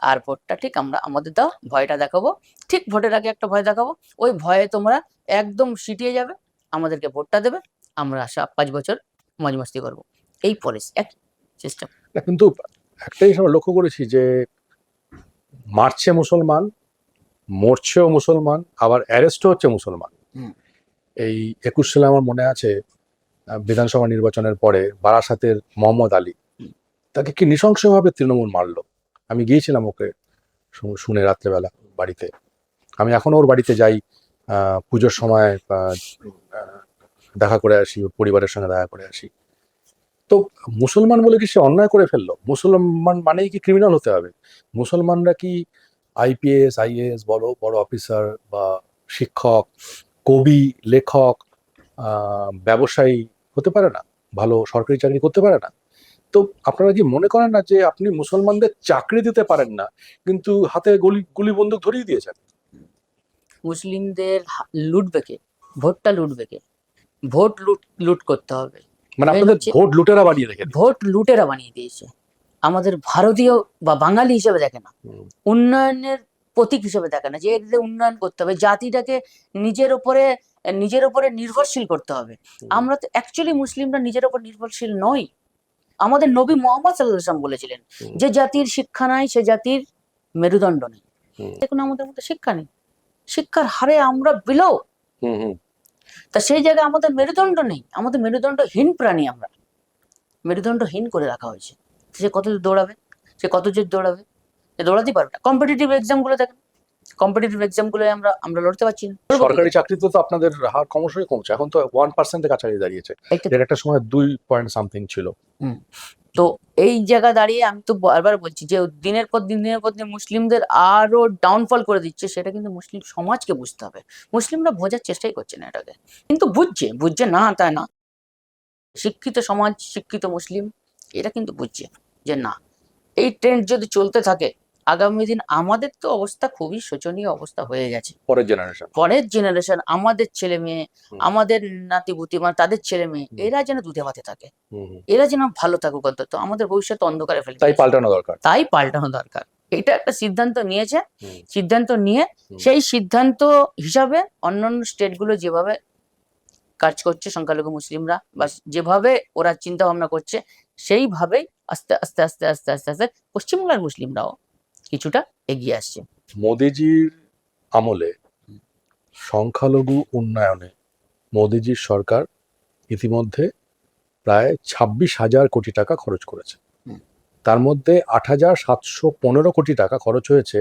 আর ভোটটা ঠিক আমরা আমাদের দাও, ভয়টা দেখাবো, ঠিক ভোটের আগে একটা ভয় দেখাবো, ওই ভয়ে তোমরা একদম সিটিয়ে যাবে, আমাদেরকে ভোটটা দেবে, আমরা 5 বছর মজ মস্তি করবো। এই পলিসি, এক সিস্টেম। কিন্তু একটাই আমরা লক্ষ্য করেছি যে মারছে মুসলমান, মরছেও মুসলমান, আবার অ্যারেস্টও হচ্ছে মুসলমান। এই 21 সালে আমার মনে আছে বিধানসভা নির্বাচনের পরে বারাসাতের মোহাম্মদ আলী, তাকে কি নৃশংসভাবে তৃণমূল মারলো। আমি গিয়েছিলাম ওকে শুনে রাত্রেবেলা বাড়িতে। আমি এখনো ওর বাড়িতে যাই, পুজোর সময় দেখা করে আসি, ওর পরিবারের সঙ্গে দেখা করে আসি। তো মুসলমান বলে কি সে অন্যায় করে ফেললো? মুসলমান মানেই কি ক্রিমিনাল হতে হবে? মুসলমানরা কি আইপিএস আইএএস বড় বড় অফিসার বা শিক্ষক, কবি, লেখক, ব্যবসায়ী হতে পারে না? ভালো সরকারি চাকরি করতে পারে না? তো আপনারা কি মনে করেন না যে আপনি মুসলমানদের চাকরি দিতে পারেন না, কিন্তু হাতে গুলি বন্দুক ধরিয়ে দিয়েছেন? মুসলিমদের লুটবে কে? ভোটটা লুটবে কে? ভোট লুট করতে হবে। মানে Main আপনাদের হচ্ছে ভোট লুটেরা বানিয়ে রেখে দিয়েছে। ভোট লুটেরা বানিয়ে দিয়েছে। আমাদের ভারতীয় বা বাঙালি হিসেবে দেখে না, হুম, উন্নয়নের প্রতীক হিসেবে দেখে না, যে এদের উন্নয়ন করতে হবে, জাতিটাকে নিজের উপরে নির্ভরশীল করতে হবে। হুম, আমরা তো অ্যাকচুয়ালি মুসলিমরা নিজের উপর নির্ভরশীল নই। আমাদের নবী মোহাম্মদ সাল্লাল্লাহু আলাইহি ওয়াসাল্লাম বলেছিলেন, হুম, যে জাতির শিক্ষা নাই সে জাতির মেরুদণ্ড নেই। হুম, দেখুন আমাদের মধ্যে শিক্ষা নেই, শিক্ষার হারে আমরা বিলো। হুম, হুম। তা সেই জায়গায় আমাদের মেরুদণ্ড নেই, আমাদের মেরুদণ্ডহীন প্রাণী আমরা, মেরুদণ্ডহীন করে রাখা হয়েছে। সে কত দূর দৌড়াবে? সে কত দূর দৌড়াবে? সে দৌড়াতেই পারবে না। কম্পিটিটিভ এক্সাম গুলো দেখেন, কম্পিটিটিভ এক্সাম গুলো আমরা লড়তে পারছি না। লড়বো কি সরকারি করে? চাকরিতে তো আপনাদের হার ক্রমশই কমছে, এখন তো 1% কাছাকাছি দাঁড়িয়েছে, এই তো। এর একটা সময় 2 পয়েন্ট সামথিং ছিল। হুম। তো এই জায়গা দাঁড়িয়ে আমি তো বারবার বলছি যে দিনের পর দিন মুসলিমদের আরো ডাউনফল করে দিচ্ছে, সেটা কিন্তু মুসলিম সমাজকে বুঝতে হবে। মুসলিমরা বোঝার চেষ্টাই করছে না এটাকে, কিন্তু বুঝছে না তা না। শিক্ষিত সমাজ, শিক্ষিত মুসলিম, এরা কিন্তু বুঝছে যে না, এই ট্রেন্ড যদি চলতে থাকে আগামী দিন আমাদের তো অবস্থা খুবই শোচনীয় অবস্থা হয়ে গেছে। পরের জেনারেশন। পরের জেনারেশন, আমাদের ছেলে মেয়ে, আমাদের নাতিপুতি, মানে তাদের ছেলে মেয়ে, হুম। এরা যেন দুধে ভাতে থাকে, এরা যেন ভালো থাকুক, অন্তত আমাদের ভবিষ্যৎ অন্ধকারে ফেলে তাই দিয়েছে। পাল্টানো দরকার। তাই পাল্টানো দরকার। এটা একটা সিদ্ধান্ত নিয়েছে। হুম, সিদ্ধান্ত নিয়ে হুম। সেই সিদ্ধান্ত হিসাবে অন্যান্য স্টেটগুলো যেভাবে কাজ করছে, সংখ্যালঘু মুসলিমরা বা যেভাবে ওরা চিন্তা ভাবনা করছে, সেইভাবেই আস্তে আস্তে আস্তে আস্তে আস্তে আস্তে পশ্চিমবাংলার মুসলিমরাও কিছুটা এগিয়ে আসছে। মোদিজির আমলে সংখ্যালঘু উন্নয়নে মোদিজির সরকার ইতিমধ্যে প্রায় 26,000 কোটি টাকা খরচ করেছে। হুম। তার মধ্যে 8,715 কোটি টাকা খরচ হয়েছে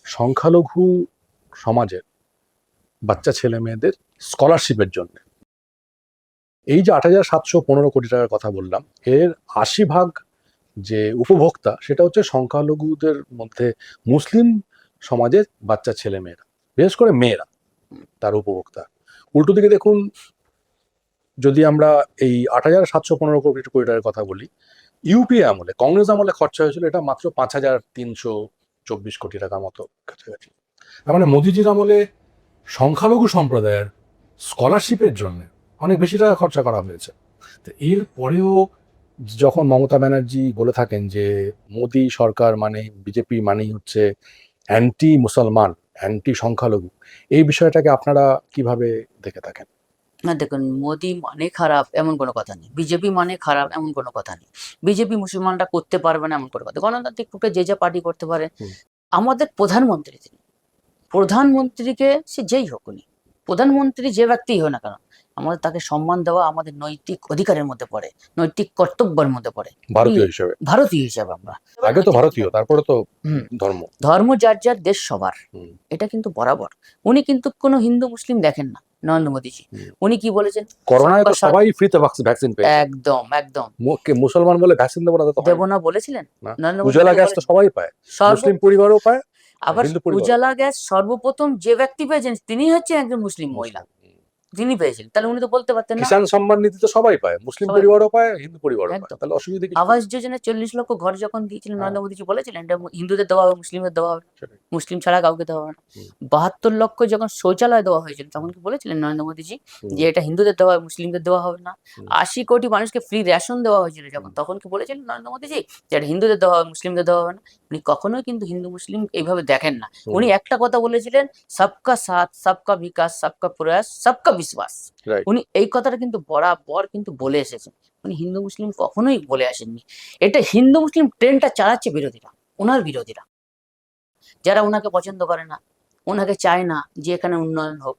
সংখ্যালঘু সমাজের বাচ্চা ছেলে মেয়েদের স্কলারশিপের জন্য। এই যে 8,715 কোটি টাকার কথা বললাম, এর 80% যে উপভোক্তা সেটা হচ্ছে সংখ্যালঘুদের মধ্যে মুসলিম সমাজের বাচ্চা ছেলে মেয়েরা, বিশেষ করে মেয়েরা তার উপভোক্তা। উল্টো দিকে দেখুন, যদি আমরা এই 8,715 কোটি টাকার কথা বলি, ইউপিএ আমলে, কংগ্রেস আমলে খরচা হয়েছিল এটা মাত্র 5,324 কোটি টাকার মতো কাছাকাছি। তার মানে মোদিজির আমলে সংখ্যালঘু সম্প্রদায়ের স্কলারশিপের জন্য অনেক বেশি টাকা খরচা করা হয়েছে। তো এর পরেও যখন মমতা ব্যানার্জি বলে থাকেন যে মোদি সরকার মানে বিজেপি মানেই হচ্ছে অ্যান্টি মুসলমান, অ্যান্টি সংখ্যালঘু, এই বিষয়টাকে আপনারা কিভাবে দেখে থাকেন? না দেখুন, মোদি মানে খারাপ এমন কোনো কথা নেই, বিজেপি মানে খারাপ এমন কোনো কথা নেই, বিজেপি মুসলমানরা করতে পারবে না এমন কোনো কথা। গণতান্ত্রিক রূপে যে যা পার্টি করতে পারে। হুম। আমাদের প্রধানমন্ত্রী তিনি, প্রধানমন্ত্রীকে সে যেই হোক উনি, প্রধানমন্ত্রী যে ব্যক্তিই হোক না কেন, আমাদের তাকে সম্মান দেওয়া আমাদের নৈতিক অধিকারের মধ্যে পড়ে, নৈতিক কর্তব্যের মধ্যে পড়ে। ভারতীয় হিসেবে। ভারতীয় হিসাবে আমরা আগে তো ভারতীয়, তারপরে তো হুম। ধর্ম। ধর্ম যার যার, দেশ সবার, হুম, এটা কিন্তু বরাবর। উনি কিন্তু কোনো হিন্দু মুসলিম দেখেন না নরেন্দ্র মোদীজি। হুম। উনি কি বলেছেন? করোনায় তো সবকা সাথ। সবাই ফ্রিতে ভ্যাকসিন পেয়েছে। একদম একদম। মুসলমান বলে ভ্যাকসিন দেবো না তো হয় দেব না। না বলেছিলেন না, নরেন্দ্র মোদী? উজালা গ্যাস তো সবাই পায়, মুসলিম পরিবারও পায়, আবার হিন্দু পরিবারও উজালা পায়। গ্যাস সর্বপ্রথম যে ব্যক্তি পেয়েছেন তিনি হচ্ছেন একজন মুসলিম মহিলা, মুসলিম। তিনি পেয়েছিলেন। তাহলে উনি তো বলতে পারতেন না? কিষাণ সম্মান নিধি তো সবাই পায়, মুসলিম সবাই পরিবারও পায়, হিন্দু পরিবারও পায়, একদম। তাহলে অসুবিধা কিছু নেই। আবাস যোজনা 40 লক্ষ ঘর যখন দিয়েছিলেন হ্যাঁ, নরেন্দ্র মোদীজি বলেছিলেন এটা হিন্দুদের দেওয়া হবে, মুসলিমদের দেওয়া হবে না, সেটাই। মুসলিম ছাড়া কাউকে দেওয়া হবে না। হুম, 72 লক্ষ যখন শৌচালয় দেওয়া হয়েছিল তখন কি বলেছিলেন নরেন্দ্র মোদীজি হুম, যে এটা হিন্দুদের দেওয়া হবে, মুসলিমদের দেওয়া হবে না? হুম, 80 কোটি মানুষকে ফ্রি রেশন দেওয়া হয়েছিল যখন, হুম, তখন কি বলেছিলেন নরেন্দ্র মোদীজি যে এটা হিন্দুদের দেওয়া হবে, মুসলিমদের দেওয়া হবে না? উনি কখনোই কিন্তু হিন্দু মুসলিম এইভাবে দেখেন না। হুম, উনি একটা কথা বলেছিলেন, সবকা সাথ, সবকা বিকাশ, সবকা প্রয়াস, সবকা বিশ্বাস। রাইট। উনি এই কথাটা কিন্তু বরাবর কিন্তু বলে এসেছেন। উনি হিন্দু মুসলিম কখনোই বলে আসেননি। এটা হিন্দু মুসলিম ট্রেন্ডটা চালাচ্ছে বিরোধীরা, ওনার বিরোধীরা, যারা ওনাকে পছন্দ করে না, ওনাকে চায় না যে এখানে উন্নয়ন হোক,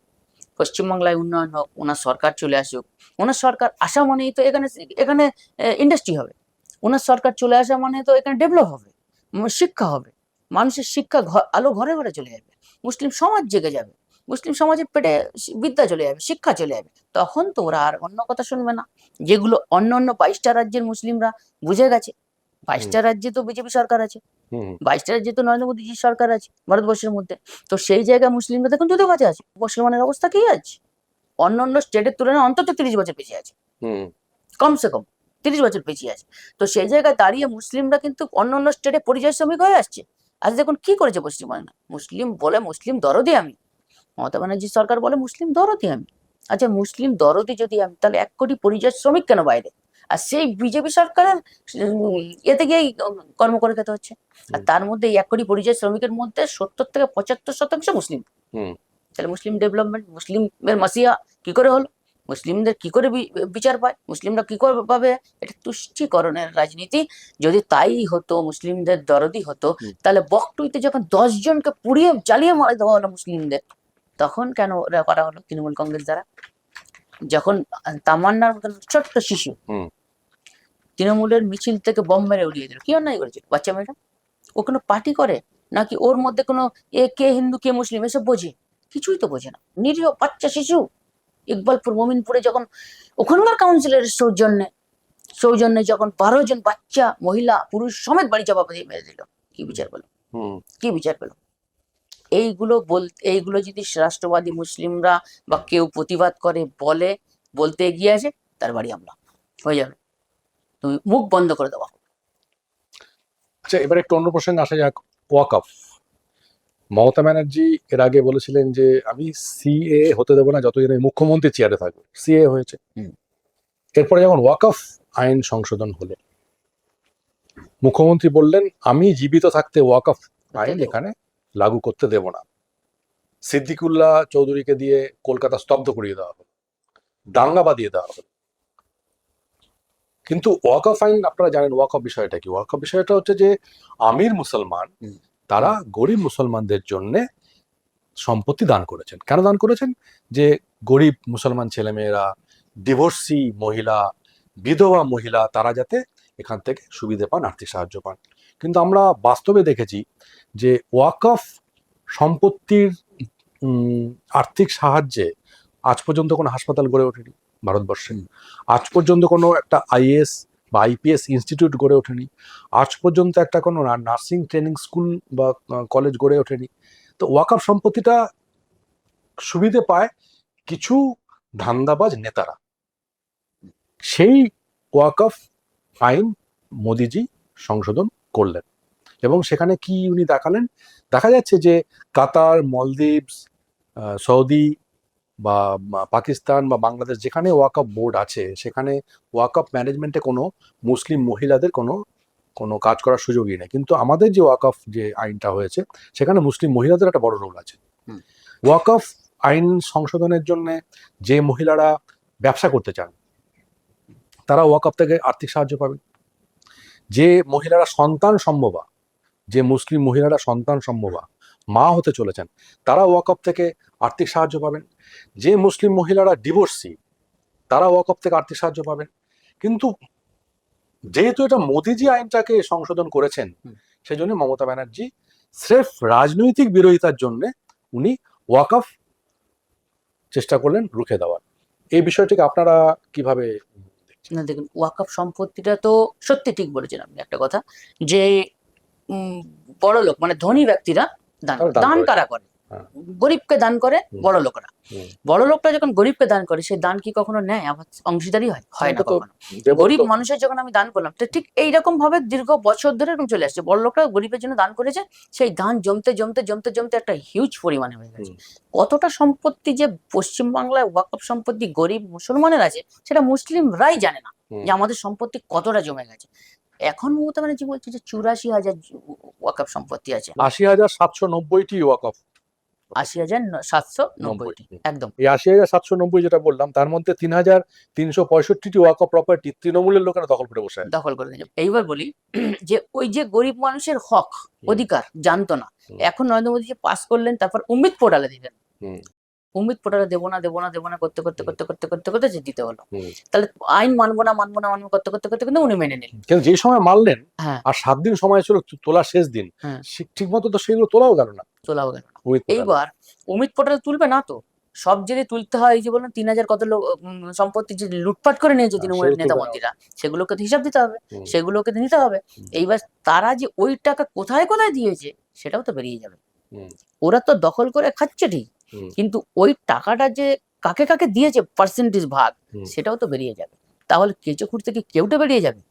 পশ্চিমবাংলায় উন্নয়ন হোক, ওনার সরকার চলে আসুক। ওনার সরকার আসা মানেই তো এখানে এখানে ইন্ডাস্ট্রি হবে, ওনার সরকার চলে আসা মানে তো এখানে ডেভেলপ হবে, শিক্ষা হবে, মানুষের শিক্ষা আলো ঘরে ঘরে চলে যাবে, মুসলিম সমাজ জেগে যাবে, মুসলিম সমাজের পেটে বিদ্যা চলে যাবে, শিক্ষা চলে যাবে। তখন তো ওরা আর অন্য কথা শুনবে না, যেগুলো অন্য অন্য 22টা রাজ্যের মুসলিমরা বুঝে গেছে। 22টা রাজ্যে তো বিজেপি সরকার আছে, হুম 22টা রাজ্যে তো নরেন্দ্র মোদীজির সরকার আছে ভারতবর্ষের মধ্যে। তো সেই জায়গায় মুসলিমরা দেখুন যুদ্ধ বাজে আছে, মুসলমানের অবস্থা কি আছে, অন্য অন্য স্টেটের তুলনায় অন্তত 30 বছর পিছিয়ে আছে, হুম কমসে কম 30 বছর পিছিয়ে আছে। তো সেই জায়গায় দাঁড়িয়ে মুসলিমরা কিন্তু অন্য অন্য স্টেটে পরিযায়ী শ্রমিক হয়ে আসছে। আজ দেখুন কি করেছে পশ্চিমবঙ্গ, মুসলিম বলে মুসলিম দরদি আমি, মমতা ব্যানার্জি সরকার বলে মুসলিম দরদি আমি। আচ্ছা মুসলিম দরদি যদি আমি, তাহলে 1 কোটি পরিযায়ী শ্রমিক কেন বাইরে? আর সেই বিজেপি সরকারের এতে গিয়ে কর্ম করে খেতে হচ্ছে। আর তার মধ্যে এই 1 কোটি পরিযায়ী শ্রমিকের মধ্যে 70 থেকে 75% মুসলিম। হুম তাহলে মুসলিম ডেভেলপমেন্ট, মুসলিমের মাসিয়া কি করে হলো? মুসলিমদের কি করে বিচার পায়, মুসলিমরা কি করে পাবে? এটা তুষ্টিকরণের রাজনীতি। যদি তাই হতো, মুসলিমদের দরদি হতো, তাহলে বকটুইতে যখন 10 জনকে পুড়িয়ে জ্বালিয়ে মারা দেওয়া হলো মুসলিমদের, তখন কেন ওরা করা হলো তৃণমূল কংগ্রেস দ্বারা? যখন তামান্নার মতন ছোট্ট শিশু হুম তৃণমূলের মিছিল থেকে বম মেরে উড়িয়ে দিল, কি অন্যায় করেছিল বাচ্চা মেয়েটা? ও কোনো পার্টি করে নাকি ওর মধ্যে কোনো কে হিন্দু কে মুসলিম এসব বোঝে? কিছুই তো বোঝে না, নিরীহ বাচ্চা শিশু। ইকবালপুর মোমিনপুরে যখন ওখানকার কাউন্সিলরের সৌজন্যে যখন 12 জন বাচ্চা মহিলা পুরুষ সমেত বাড়ি চাপা দিয়ে মেরে দিল, কি বিচার পেল? হুম কি বিচার পেল? এইগুলো যদি রাষ্ট্রবাদী মুসলিমরা বা কেউ প্রতিবাদ করে, বলতে এগিয়ে আসে, তার বাড়ি হামলা হয়ে যাবে, তুমি মুখ বন্ধ করে দেওয়া। আচ্ছা, এবার একটু অন্য প্রসঙ্গে আসা যাক। ওয়াকফ, মমতা ব্যানার্জি এর আগে বলেছিলেন যে আমি সিএ হতে দেবো না যতদিন আমি মুখ্যমন্ত্রী চেয়ারে থাকবো। সিএ হয়েছে। এরপরে যখন ওয়াকফ আইন সংশোধন হলো, মুখ্যমন্ত্রী বললেন আমি জীবিত থাকতে ওয়াকফ আইন এখানে লাগু করতে দেব না। সিদ্দিকুল্লাহ চৌধুরীকে দিয়ে কলকাতা স্তব্ধ করিয়ে দেওয়া হলো, দাঙ্গা বাঁধিয়ে দেওয়া হলো। কিন্তু ওয়াকফ আইন, আপনারা জানেন ওয়াকফ বিষয়টা কি? ওয়াকফ বিষয়টা হচ্ছে যে আমির মুসলমান তারা গরিব মুসলমানদের জন্য সম্পত্তি দান করেছেন। কেন দান করেছেন? যে গরিব মুসলমান ছেলেমেয়েরা, ডিভোর্সি মহিলা, বিধবা মহিলা, তারা যাতে এখান থেকে সুবিধে পান, আর্থিক সাহায্য পান। কিন্তু আমরা বাস্তবে দেখেছি যে ওয়াকফ সম্পত্তির আর্থিক সাহায্যে আজ পর্যন্ত কোনো হাসপাতাল গড়ে ওঠেনি ভারতবর্ষে। আজ পর্যন্ত কোনো একটা আইএএস বা আইপিএস ইনস্টিটিউট গড়ে ওঠেনি। আজ পর্যন্ত একটা কোনো নার্সিং ট্রেনিং স্কুল বা কলেজ গড়ে ওঠেনি। তো ওয়াকফ সম্পত্তিটা সুবিধে পায় কিছু ধান্দাবাজ নেতারা। সেই ওয়াকফ আইন মোদিজি সংশোধন করলেন এবং সেখানে কি উনি দেখালেন? দেখা যাচ্ছে যে কাতার, মলদ্বীপস, সৌদি বা পাকিস্তান বা বাংলাদেশ যেখানে ওয়াকফ বোর্ড আছে, সেখানে ওয়াকফ ম্যানেজমেন্টে কোনো মুসলিম মহিলাদের কোনো কাজ করার সুযোগই নেই। কিন্তু আমাদের যে ওয়াকফ যে আইনটা হয়েছে, সেখানে মুসলিম মহিলাদের একটা বড় রোল আছে। ওয়াকফ আইন সংশোধনের জন্য যে মহিলারা ব্যবসা করতে চান তারা ওয়াকফ থেকে আর্থিক সাহায্য পাবেন। যে মহিলারা সন্তান সম্ভবা, যে মুসলিম মহিলারা সন্তান সম্ভবা, মা হতে চলেছেন, তারা ওয়াকফ থেকে আর্থিক সাহায্য পাবেন। যে মুসলিম মহিলারা ডিভোর্সি, তারা ওয়াকফ থেকে আর্থিক সাহায্য পাবেন। কিন্তু যেহেতু এটা মোদিজি আইনটাকে সংশোধন করেছেন, সেই জন্য মমতা ব্যানার্জি স্রেফ রাজনৈতিক বিরোধিতার জন্য উনি ওয়াকফ চেষ্টা করলেন রুখে দেওয়ার। এই বিষয়টিকে আপনারা কিভাবে? না দেখুন, ওয়াকফ সম্পত্তিটা তো সত্যি ঠিক বলেছেন আপনি একটা কথা, যে বড় লোক মানে ধনী ব্যক্তিরা দান কারা করে? গরিবকে দান করে বড় লোকরা। বড় লোকটা যখন গরিবকে দান করে, সেই দান কি কখনো নেয়? আবার অংশীদারি হয় না কখনো। গরিব মানুষের যখন আমি দান করলাম, তো ঠিক এইরকম ভাবে দীর্ঘ বছর ধরে এরকম চলে আসছে। বড় লোকরা গরিবের জন্য দান করেছে, সেই দান জমতে জমতে জমতে জমতে একটা হিউজ পরিমাণে হয়ে গেছে। কতটা সম্পত্তি যে পশ্চিমবাংলায় ওয়াকফ সম্পত্তি গরিব মুসলমানের আছে, সেটা মুসলিমরাই জানে না যে আমাদের সম্পত্তি কতটা জমে গেছে। এখন মমতা ব্যানার্জি বলছে যে 84,000 ওয়াকফ সম্পত্তি আছে। 80,790টি ওয়াকফ। 80,790টি, একদম। এই 80,790 যেটা বললাম, তার মধ্যে 3,365টি ওয়াকফ প্রপার্টি তৃণমূলের লোকেরা দখল করে বসে আছে। দখল করে নিয়েছে। এইবার বলি যে ওই যে গরিব মানুষের হক অধিকার জানতো না, এখন নরেন্দ্র মোদী যে পাস করলেন, তারপর অমৃত পোর্টালে দিলেন, অমিত পোটারে দেবো না দেবো না দেবো না করতে করতে হুম। করতে করতে করতে করতে যে দিতে হলো। হুম। তাহলে আইন মানবো না মানবো না মানবো করতে করতে করতে কিন্তু উনি মেনে নিলেন। কিন্তু যে সময় মারলেন হ্যাঁ আর 7 দিন সময় ছিল তোলার শেষ দিন, হ্যাঁ, ঠিক মতো তো সেগুলো তোলাও গেল না তোলাও গেল না। অমিত পোটারের। এইবার অমিত পোটারে তুলবে না তো, সব যদি তুলতে হয়, এই যে বললাম 3,000 কত লোক সম্পত্তি যে লুটপাট করে নিয়েছে তৃণমূলের সেও নেতা তুলবে না। মন্ত্রীরা, সেগুলোকে তো হিসাব দিতে হবে, হুম। সেগুলোকে তো নিতে হবে। হুম। এইবার তারা যে ওই টাকা কোথায় কোথায় দিয়েছে সেটাও তো বেরিয়ে যাবে। হুম। ওরা তো দখল করে খাচ্ছে ঠিক, হুম। কিন্তু ওই টাকাটা যে কাকে কাকে দিয়েছে পার্সেন্টেজ ভাগ, হুম। সেটাও তো বেরিয়ে যাবে। তাহলে কেঁচো খুঁড়তে কি কেউটা বেরিয়ে যাবে?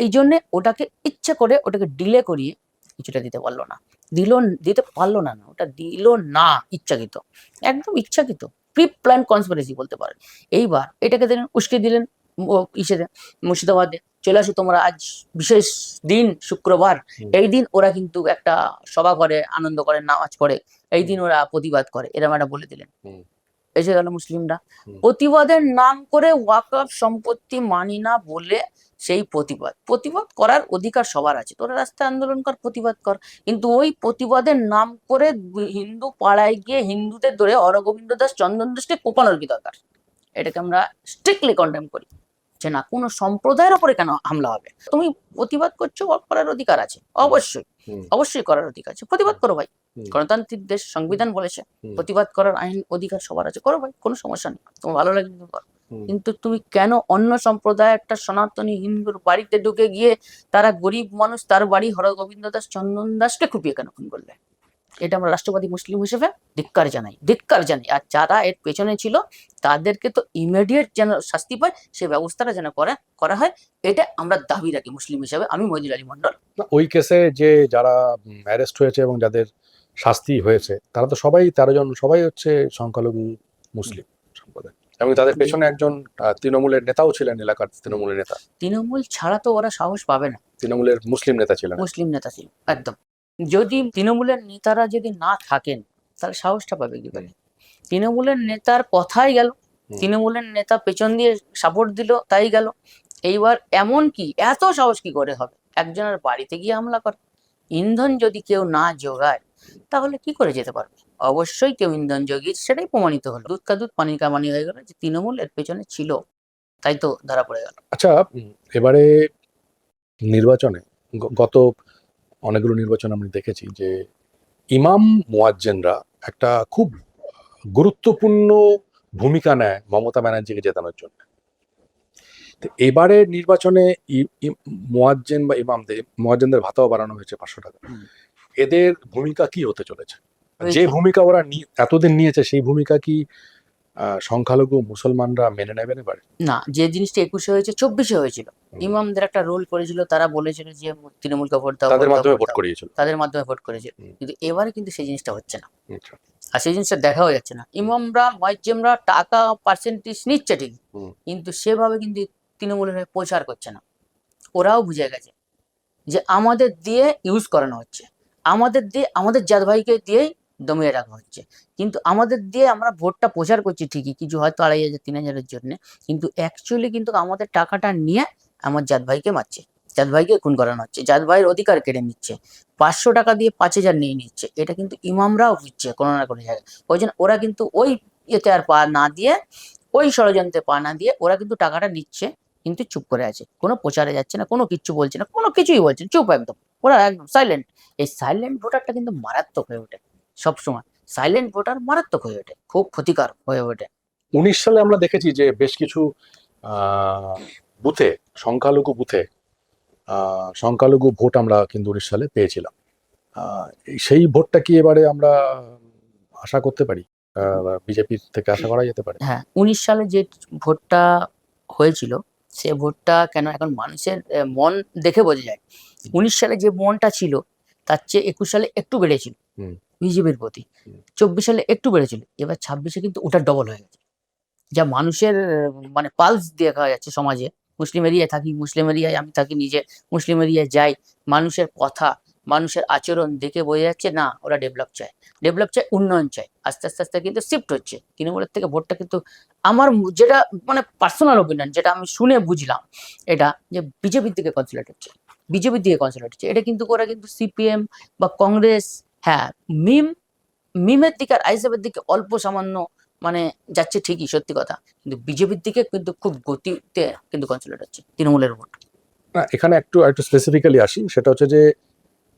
এই জন্যে ওটাকে ইচ্ছে করে ওটাকে ডিলে করিয়ে কিছুটা দিতে পারলো না, দিতে পারলো না, ওটা দিল না ইচ্ছাকৃত, একদম ইচ্ছাকৃত, প্রি প্ল্যান কনস্পিরেসি বলতে পারেন। এইবার এটাকে দিলেন, উস্কে দিলেন ইসেতে, মুর্শিদাবাদে, চলে আসো তোমরা আজ বিশেষ দিন শুক্রবার, হুম। এই দিন ওরা কিন্তু একটা সভা করে, আনন্দ করে, নামাজ পড়ে, এই দিন ওরা প্রতিবাদ করে, এরকম একটা বলে দিলেন। হুম। এসে গেল মুসলিমরা, হুম। প্রতিবাদের নাম করে ওয়াকফ সম্পত্তি মানি না বলে সেই প্রতিবাদ করার অধিকার সবার আছে, তোরা রাস্তায় আন্দোলন কর, প্রতিবাদ কর, কিন্তু ওই প্রতিবাদের নাম করে হিন্দু পাড়ায় গিয়ে হিন্দুদের ধরে হরগোবিন্দ দাস, চন্দন দাসকে কোপানোর কি দরকার? এটাকে আমরা স্ট্রিক্টলি কন্ডেম করি, যে না, কোনো সম্প্রদায়ের ওপরে কেন হামলা হবে? তুমি প্রতিবাদ করছো, করার অধিকার আছে, অবশ্যই হুম। অবশ্যই করার অধিকার আছে, প্রতিবাদ করো ভাই, হুম। গণতান্ত্রিক দেশ, সংবিধান বলেছে হুম। প্রতিবাদ করার আইন অধিকার সবার আছে, করো ভাই, কোনো সমস্যা নেই, তোমার ভালো লাগে তুমি করো। হুম। কিন্তু তুমি কেন অন্য সম্প্রদায় একটা সনাতনী হিন্দুর বাড়িতে ঢুকে গিয়ে, তারা গরিব মানুষ, তার বাড়ি হরগোবিন্দ দাস, চন্দন দাসকে খুপিয়ে কেন খুন করলে? এটা আমরা রাষ্ট্রবাদী মুসলিম হিসেবে ধিক্কার জানাই। আর যারা এর পেছনে ছিল তাদেরকে তো ইমিডিয়েট যেন শাস্তি পায়, সে ব্যবস্থাটা যেন করা হয়, এটা আমরা দাবি রাখি মুসলিম হিসেবে। আমি মইদুল আলী মন্ডল। না, ওই কেসে যে যারা অ্যারেস্ট হয়েছে এবং যাদের শাস্তি হয়েছে তারা তো সবাই 13 জন সবাই হচ্ছে সংখ্যালঘু মুসলিম সম্প্রদায়, এবং তাদের পেছনে একজন তৃণমূলের নেতাও ছিলেন, এলাকার তৃণমূলের নেতা, তৃণমূল ছাড়া তো ওরা সাহস পাবে না, তৃণমূলের মুসলিম নেতা ছিলেন। মুসলিম নেতা ছিল একদম। যদি তৃণমূলের নেতারা যদি না থাকেন, তাহলে সাহসটা পাবে কি করে? তৃণমূলের নেতার কথাই গেল, হুম। তৃণমূলের নেতা পেছন দিয়ে সাপোর্ট দিল, তাই গেল। এইবার এমন কি এত সাহস কি করে হবে একজনের বাড়িতে গিয়ে হামলা করে? ইন্ধন যদি কেউ না যোগায় তাহলে কি করে যেতে পারবে? অবশ্যই কেউ ইন্ধন জোগিয়েছে, সেটাই প্রমাণিত হলো, দুধ কা দুধ পানি কা পানি হয়ে গেল, যে তৃণমূল এর পেছনে ছিল, তাই তো ধরা পড়ে গেল। আচ্ছা, এবারে নির্বাচনে গত অনেকগুলো নির্বাচন আমরা দেখেছি যে ইমাম মুয়াজ্জিনরা একটা খুব গুরুত্বপূর্ণ ভূমিকা নেয় মমতা ব্যানার্জিকে জেতানোর জন্য। তো এবারে নির্বাচনে মুয়াজ্জিন বা মুয়াজ্জিনদের ভাতাও বাড়ানো হয়েছে 500 টাকা। এদের ভূমিকা কি হতে চলেছে? যে ভূমিকা ওরা এতদিন নিয়েছে সেই ভূমিকা কি সংখ্যালঘু মুসলমানরা মেনে নেবেন এবারে? না, যে জিনিসটা 21-এ হয়েছে 24-এ হয়েছিল, ইমামদের একটা রোল করেছিল, তারা বলেছিল যে তৃণমূলকে ভোট দাও, তাদের মাধ্যমে ভোট ভোট দাও, করিয়েছিল। তাদের মাধ্যমে ভোট করেছিল। কিন্তু এবারে কিন্তু সেই জিনিসটা হচ্ছে না, আচ্ছা। আর সেই জিনিসটা দেখাও যাচ্ছে না। ইমামরা, মুয়াজ্জিমরা টাকা পার্সেন্টেজ নিচ্ছে ঠিক, কিন্তু সেভাবে কিন্তু তৃণমূলের হয়ে প্রচার করছে না। ওরাও বুঝে গেছে যে আমাদের দিয়ে ইউজ করানো হচ্ছে, আমাদের দিয়ে, আমাদের জাত ভাইকে দিয়েই দমিয়ে রাখা হচ্ছে, কিন্তু আমাদের দিয়ে আমরা ভোটটা প্রচার করছি ঠিকই, কিছু হয়তো 2,500 3,000-এর জন্য, কিন্তু অ্যাকচুয়ালি কিন্তু আমাদের টাকাটা নিয়ে আমার জাত ভাইকে মারছে, জাত ভাইকে খুন করানো হচ্ছে, জাত ভাইয়ের অধিকার কেড়ে নিচ্ছে, 500 টাকা দিয়ে 5,000 নিয়ে নিচ্ছে। এটা কিন্তু ইমামরাও বুঝছে কোনো না কোনো জায়গায়। ওই জন্য ওরা কিন্তু ওই ইয়েতে আর পা না দিয়ে, ওই ষড়যন্ত্রে পা না দিয়ে ওরা কিন্তু টাকাটা নিচ্ছে, কিন্তু চুপ করে আছে, কোনো প্রচারে যাচ্ছে না, কোনো কিচ্ছু বলছে না, কোনো কিছুই বলছে না, চুপ একদম, ওরা একদম সাইলেন্ট। এই সাইলেন্ট ভোটারটা কিন্তু মারাত্মক হয়ে ওঠে সবসময়, সাইলেন্ট ভোটার মারাত্মক হয়ে ওঠে, খুব ক্ষতিকর হয়ে ওঠে। 19 সালে আমরা দেখেছি যে বেশ কিছু বুথে, সংখ্যালঘু বুথে সংখ্যালঘু ভোট আমরা কিন্তু 19 সালে পেয়েছিলাম। সেই ভোটটা কি এবারে আমরা আশা করতে পারি, বিজেপির থেকে আশা করা যেতে পারে? হ্যাঁ, 19 সালে যে ভোটটা হয়েছিল, সে ভোটটা কেন এখন মানুষের মন দেখে বোঝা যায়। 19 সালে যে মনটা ছিল তার চেয়ে 21 সালে একটু বেড়েছিল বিজেপির প্রতি, 24 সালে একটু বেড়েছিল, এবার 26-এ কিন্তু ওটা ডবল হয়ে গেছে। যা মানুষের মানে পালস দেখা যাচ্ছে সমাজে, মুসলিম এরিয়ায় থাকি, মুসলিম এরিয়ায় আমি থাকি নিজে, মুসলিম এরিয়ায় যাই, মানুষের কথা, মানুষের আচরণ দেখে বোঝা যাচ্ছে না, ওরা ডেভেলপ চায়, উন্নয়ন চায়, আস্তে আস্তে আস্তে কিন্তু শিফট হচ্ছে তৃণমূলের থেকে ভোটটা। কিন্তু আমার যেটা মানে পার্সোনাল ওপিনিয়ন, যেটা আমি শুনে বুঝলাম, এটা যে বিজেপির দিকে কনসেন্ট্রেট হচ্ছে, এটা কিন্তু ওরা কিন্তু সিপিএম বা কংগ্রেস, হ্যাঁ, মিমের দিকে আর আইএসএফের দিকে অল্প সামান্য মানে যাচ্ছে ঠিকই, সত্যি কথা, কিন্তু বিজেপির দিকে কিন্তু খুব গতিতে কিন্তু কনসোলিডেট হচ্ছে তৃণমূলের ভোট। না, এখানে একটু একটু স্পেসিফিক্যালি আসি, সেটা হচ্ছে যে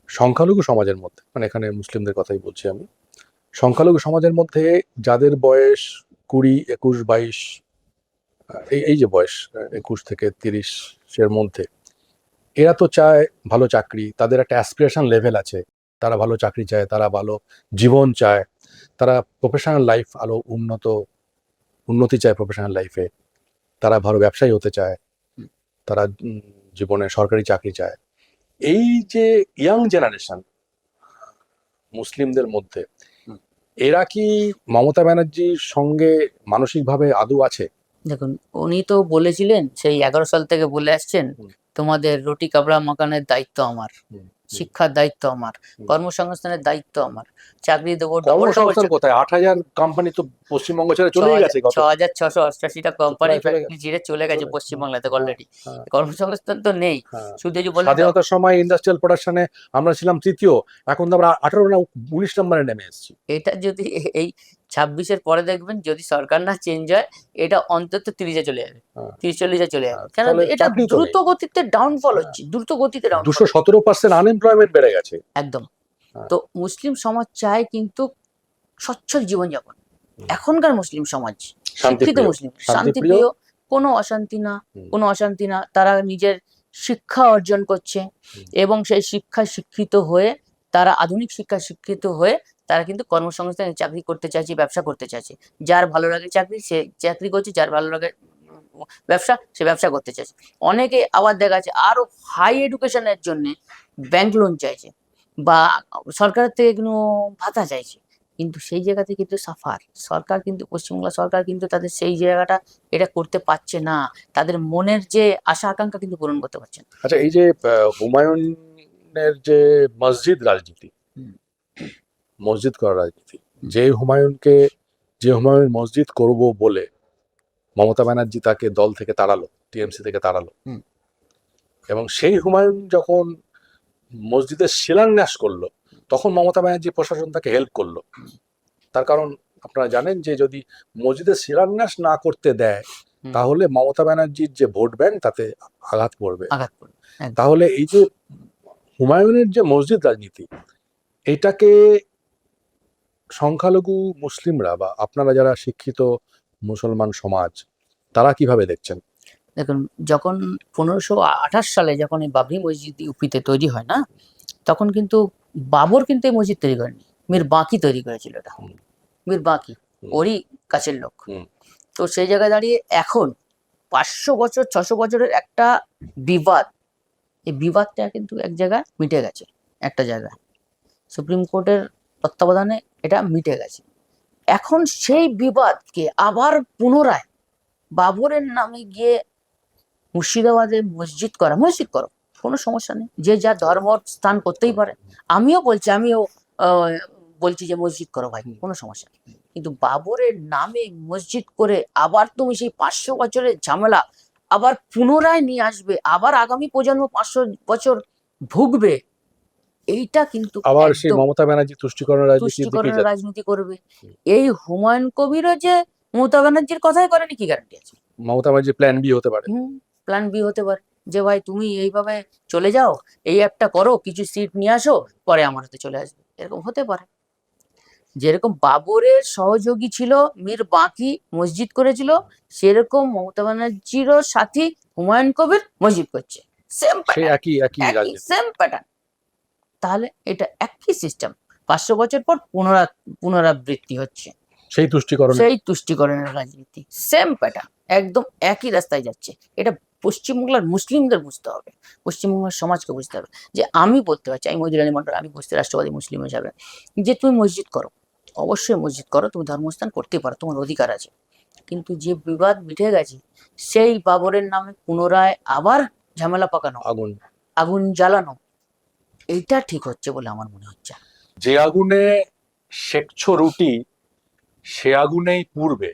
সংখ্যালঘু সমাজের মধ্যে, মানে এখানে মুসলিমদের কথাই বলছি আমি, সংখ্যালঘু সমাজের মধ্যে যাদের বয়স 20, 21, 22, এই এই যে বয়স 21 থেকে 30-এর মধ্যে, এরা তো চায় ভালো চাকরি, তাদের একটা অ্যাসপিরেশন লেভেল আছে, তারা ভালো চাকরি চায়, তারা ভালো জীবন চায়, তারা প্রফেশনাল লাইফ আরো উন্নতি চায় প্রফেশনাল লাইফে, তারা ভালো ব্যবসায়ী হতে চায়, তারা জীবনে সরকারি চাকরি চায়। এই যে ইয়াং জেনারেশন মুসলিমদের মধ্যে, এরা কি মমতা ব্যানার্জির সঙ্গে মানসিকভাবে আদৌ আছে? দেখুন, উনি তো বলেছিলেন, সেই 11 সাল থেকে বলে আসছেন, হুম। তোমাদের রুটি কাপড়া মাকানের দায়িত্ব আমার, শিক্ষার দায়িত্ব আমার, হুম। কর্মসংস্থানের দায়িত্ব আমার, চাকরি দেবো, ডবল ডবল কর্মসংস্থান কোথায়? 8,000 কোম্পানি তো পশ্চিমবঙ্গ ছেড়ে চলেই গেছে গত 6,688টা কোম্পানি প্রায় চলে ফ্যাক্টরি ছেড়ে চলে গেছে চলে- পশ্চিমবাংলাতে হ্যাঁ, অলরেডি। হ্যাঁ, কর্মসংস্থান তো নেই। হ্যাঁ। শুধু এই যে বললেন না, স্বাধীনতার সময় ইন্ডাস্ট্রিয়াল প্রোডাকশনে আমরা ছিলাম তৃতীয়, এখন তো আমরা 18 না 19 নম্বরে নেমে এসেছি। এটা যদি এই 26-এর পরে দেখবেন, যদি সরকার না চেঞ্জ হয়, এটা অন্তত 30-এ চলে যাবে, হ্যাঁ, 30-40-এ চলে যাবে, হ্যাঁ, কারণ তাহলে এটা চাকরি তো নেই। দ্রুত গতিতে ডাউনফল হচ্ছে, দ্রুত গতিতে ডাউনফল। 217% আনএমপ্লয়মেন্ট বেড়ে গেছে। একদম। হ্যাঁ। তো মুসলিম সমাজ চায় কিন্তু সচ্ছল জীবনযাপন। এখনকার মুসলিম সমাজ, শিক্ষিত শান্তিপ্রিয়, মুসলিম, শান্তিপ্রিয়। শান্তিপ্রিয়, কোনো অশান্তি না, হুম। কোনো অশান্তি না। তারা নিজের শিক্ষা অর্জন করছে এবং সেই শিক্ষায় শিক্ষিত হয়ে, তারা আধুনিক শিক্ষায় শিক্ষিত হয়ে তারা কিন্তু কর্মসংস্থানে চাকরি করতে চাইছে, ব্যবসা করতে চাইছে। যার ভালো লাগে চাকরি, সে চাকরি করছে, যার ভালো লাগে ব্যবসা, সে ব্যবসা করতে চাইছে। অনেকে আবার দেখা যাচ্ছে আরো হাই এডুকেশনের জন্য ব্যাংক লোন চাইছে বা সরকারের থেকে কোনো ভাতা চাইছে, কিন্তু সেই জায়গাতে কিন্তু সাফার সরকার, কিন্তু পশ্চিমবাংলা সরকার কিন্তু তাদের সেই জায়গাটা এটা করতে পারছে না, তাদের মনের যে আশা আকাঙ্ক্ষা কিন্তু পূরণ করতে পারছে না। আচ্ছা, এই যে হুমায়ুনের যে মসজিদ রাজনীতি, হুম। মসজিদ করার রাজনীতি, যে হুমায়ুন মসজিদ করব বলে মমতা ব্যানার্জি তাকে দল থেকে তাড়ালো, টিএমসি থেকে তাড়ালো, হুম। এবং সেই হুমায়ুন যখন মসজিদের শিলান্যাস করলো, তখন মমতা ব্যানার্জি প্রশাসন তাকে হেল্প করলো। তার কারণ আপনারা জানেন যে যদি মসজিদের শিলান্যাস না করতে দেয়, তাহলে মমতা ব্যানার্জির যে ভোট ব্যাংক তাতে আঘাত পড়বে। তাহলে এই যে হুমায়ুনের যে মসজিদ রাজনীতি, এটাকে সংখ্যালঘু মুসলিমরা বা আপনারা যারা শিক্ষিত মুসলমান সমাজ, তারা কিভাবে দেখছেন? দেখুন, যখন 1528 সালে যখন এই বাবরি মসজিদ ইউপিতে তৈরি হয় না, তখন কিন্তু বাবর কিন্তু এই মসজিদ তৈরি করেনি, মীর বাঁকি তৈরি করেছিল এটা। মীর বাঁকি ওরই কাছের লোক। তো সেই জায়গায় দাঁড়িয়ে এখন 500 বছর 600 বছরের একটা বিবাদ, এই বিবাদটা কিন্তু এক জায়গায় মিটে গেছে, একটা জায়গায় সুপ্রিম কোর্টের তত্ত্বাবধানে এটা মিটে গেছে। এখন সেই বিবাদকে আবার পুনরায় বাবরের নামে গিয়ে মুর্শিদাবাদে মসজিদ করো, কোনো সমস্যা নেই, যে যা ধর্ম স্থান করতেই পারে। আমিও বলছি যে মসজিদ করো ভাই, কোনো সমস্যা নেই, কিন্তু বাবরের নামে মসজিদ করে আবার তুমি সেই 500 বছরের ঝামেলা আবার পুনরায় নিয়ে আসবে, আবার আগামী প্রজন্ম 500 বছর ভুগবে। এইটা কিন্তু আবার সেই একদম মমতা ব্যানার্জি তুষ্টিকরণের রাজনীতির দিকেই তুষ্টিকরণের যাচ্ছে। রাজনীতি করবে। এই হুমায়ুন কবিরও যে মমতা ব্যানার্জির কথাই করেনি, কি গ্যারান্টি আছে? মমতা ব্যানার্জি প্ল্যান বি হতে পারে। প্ল্যান বি হতে পারে, যে ভাই তুমি এইভাবে চলে যাও, এই একটা করো, কিছু সিট নিয়ে আসো, পরে আমার হাতে চলে আসবে, এরকম হতে পারে। যেরকম বাবরের সহযোগী ছিল মীর বাঁকি, মসজিদ করেছিল, সেরকম মমতা ব্যানার্জিরও সাথী হুমায়ুন কবির মসজিদ করছে, সেম সেই একই রাজনীতি। Same pattern. তাহলে এটা একই সিস্টেম, 500 বছর পর পুনরাবৃত্তি হচ্ছে, সেই তুষ্টিকরণের রাজনীতি, সেম প্যাটার্ন, একদম একই রাস্তায় যাচ্ছে। এটা পশ্চিমবাংলার মুসলিমদের বুঝতে হবে, পশ্চিমবাংলার সমাজকে বুঝতে হবে। যে আমি বলতে পারছি, আমি মহিদুল আলী মন্ডল, আমি বলছি রাষ্ট্রবাদী মুসলিম হিসাবে, যে তুমি মসজিদ করো, অবশ্যই মসজিদ করো, তুমি ধর্মস্থান করতে পারো, তোমার অধিকার আছে, কিন্তু যে বিবাদ মিটে গেছে, সেই বাবরের নামে পুনরায় আবার ঝামেলা পাকানো, আগুন জ্বালানো, এইটা ঠিক হচ্ছে বলে আমার মনে হচ্ছে। যে আগুনে সেকছো রুটি, সে আগুনেই পুড়বে,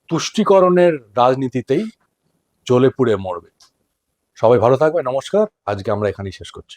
তুষ্টিকরণের রাজনীতিতেই জ্বলে পুড়ে মরবে। সবাই ভালো থাকবে, নমস্কার। আজকে আমরা এখানেই শেষ করছি।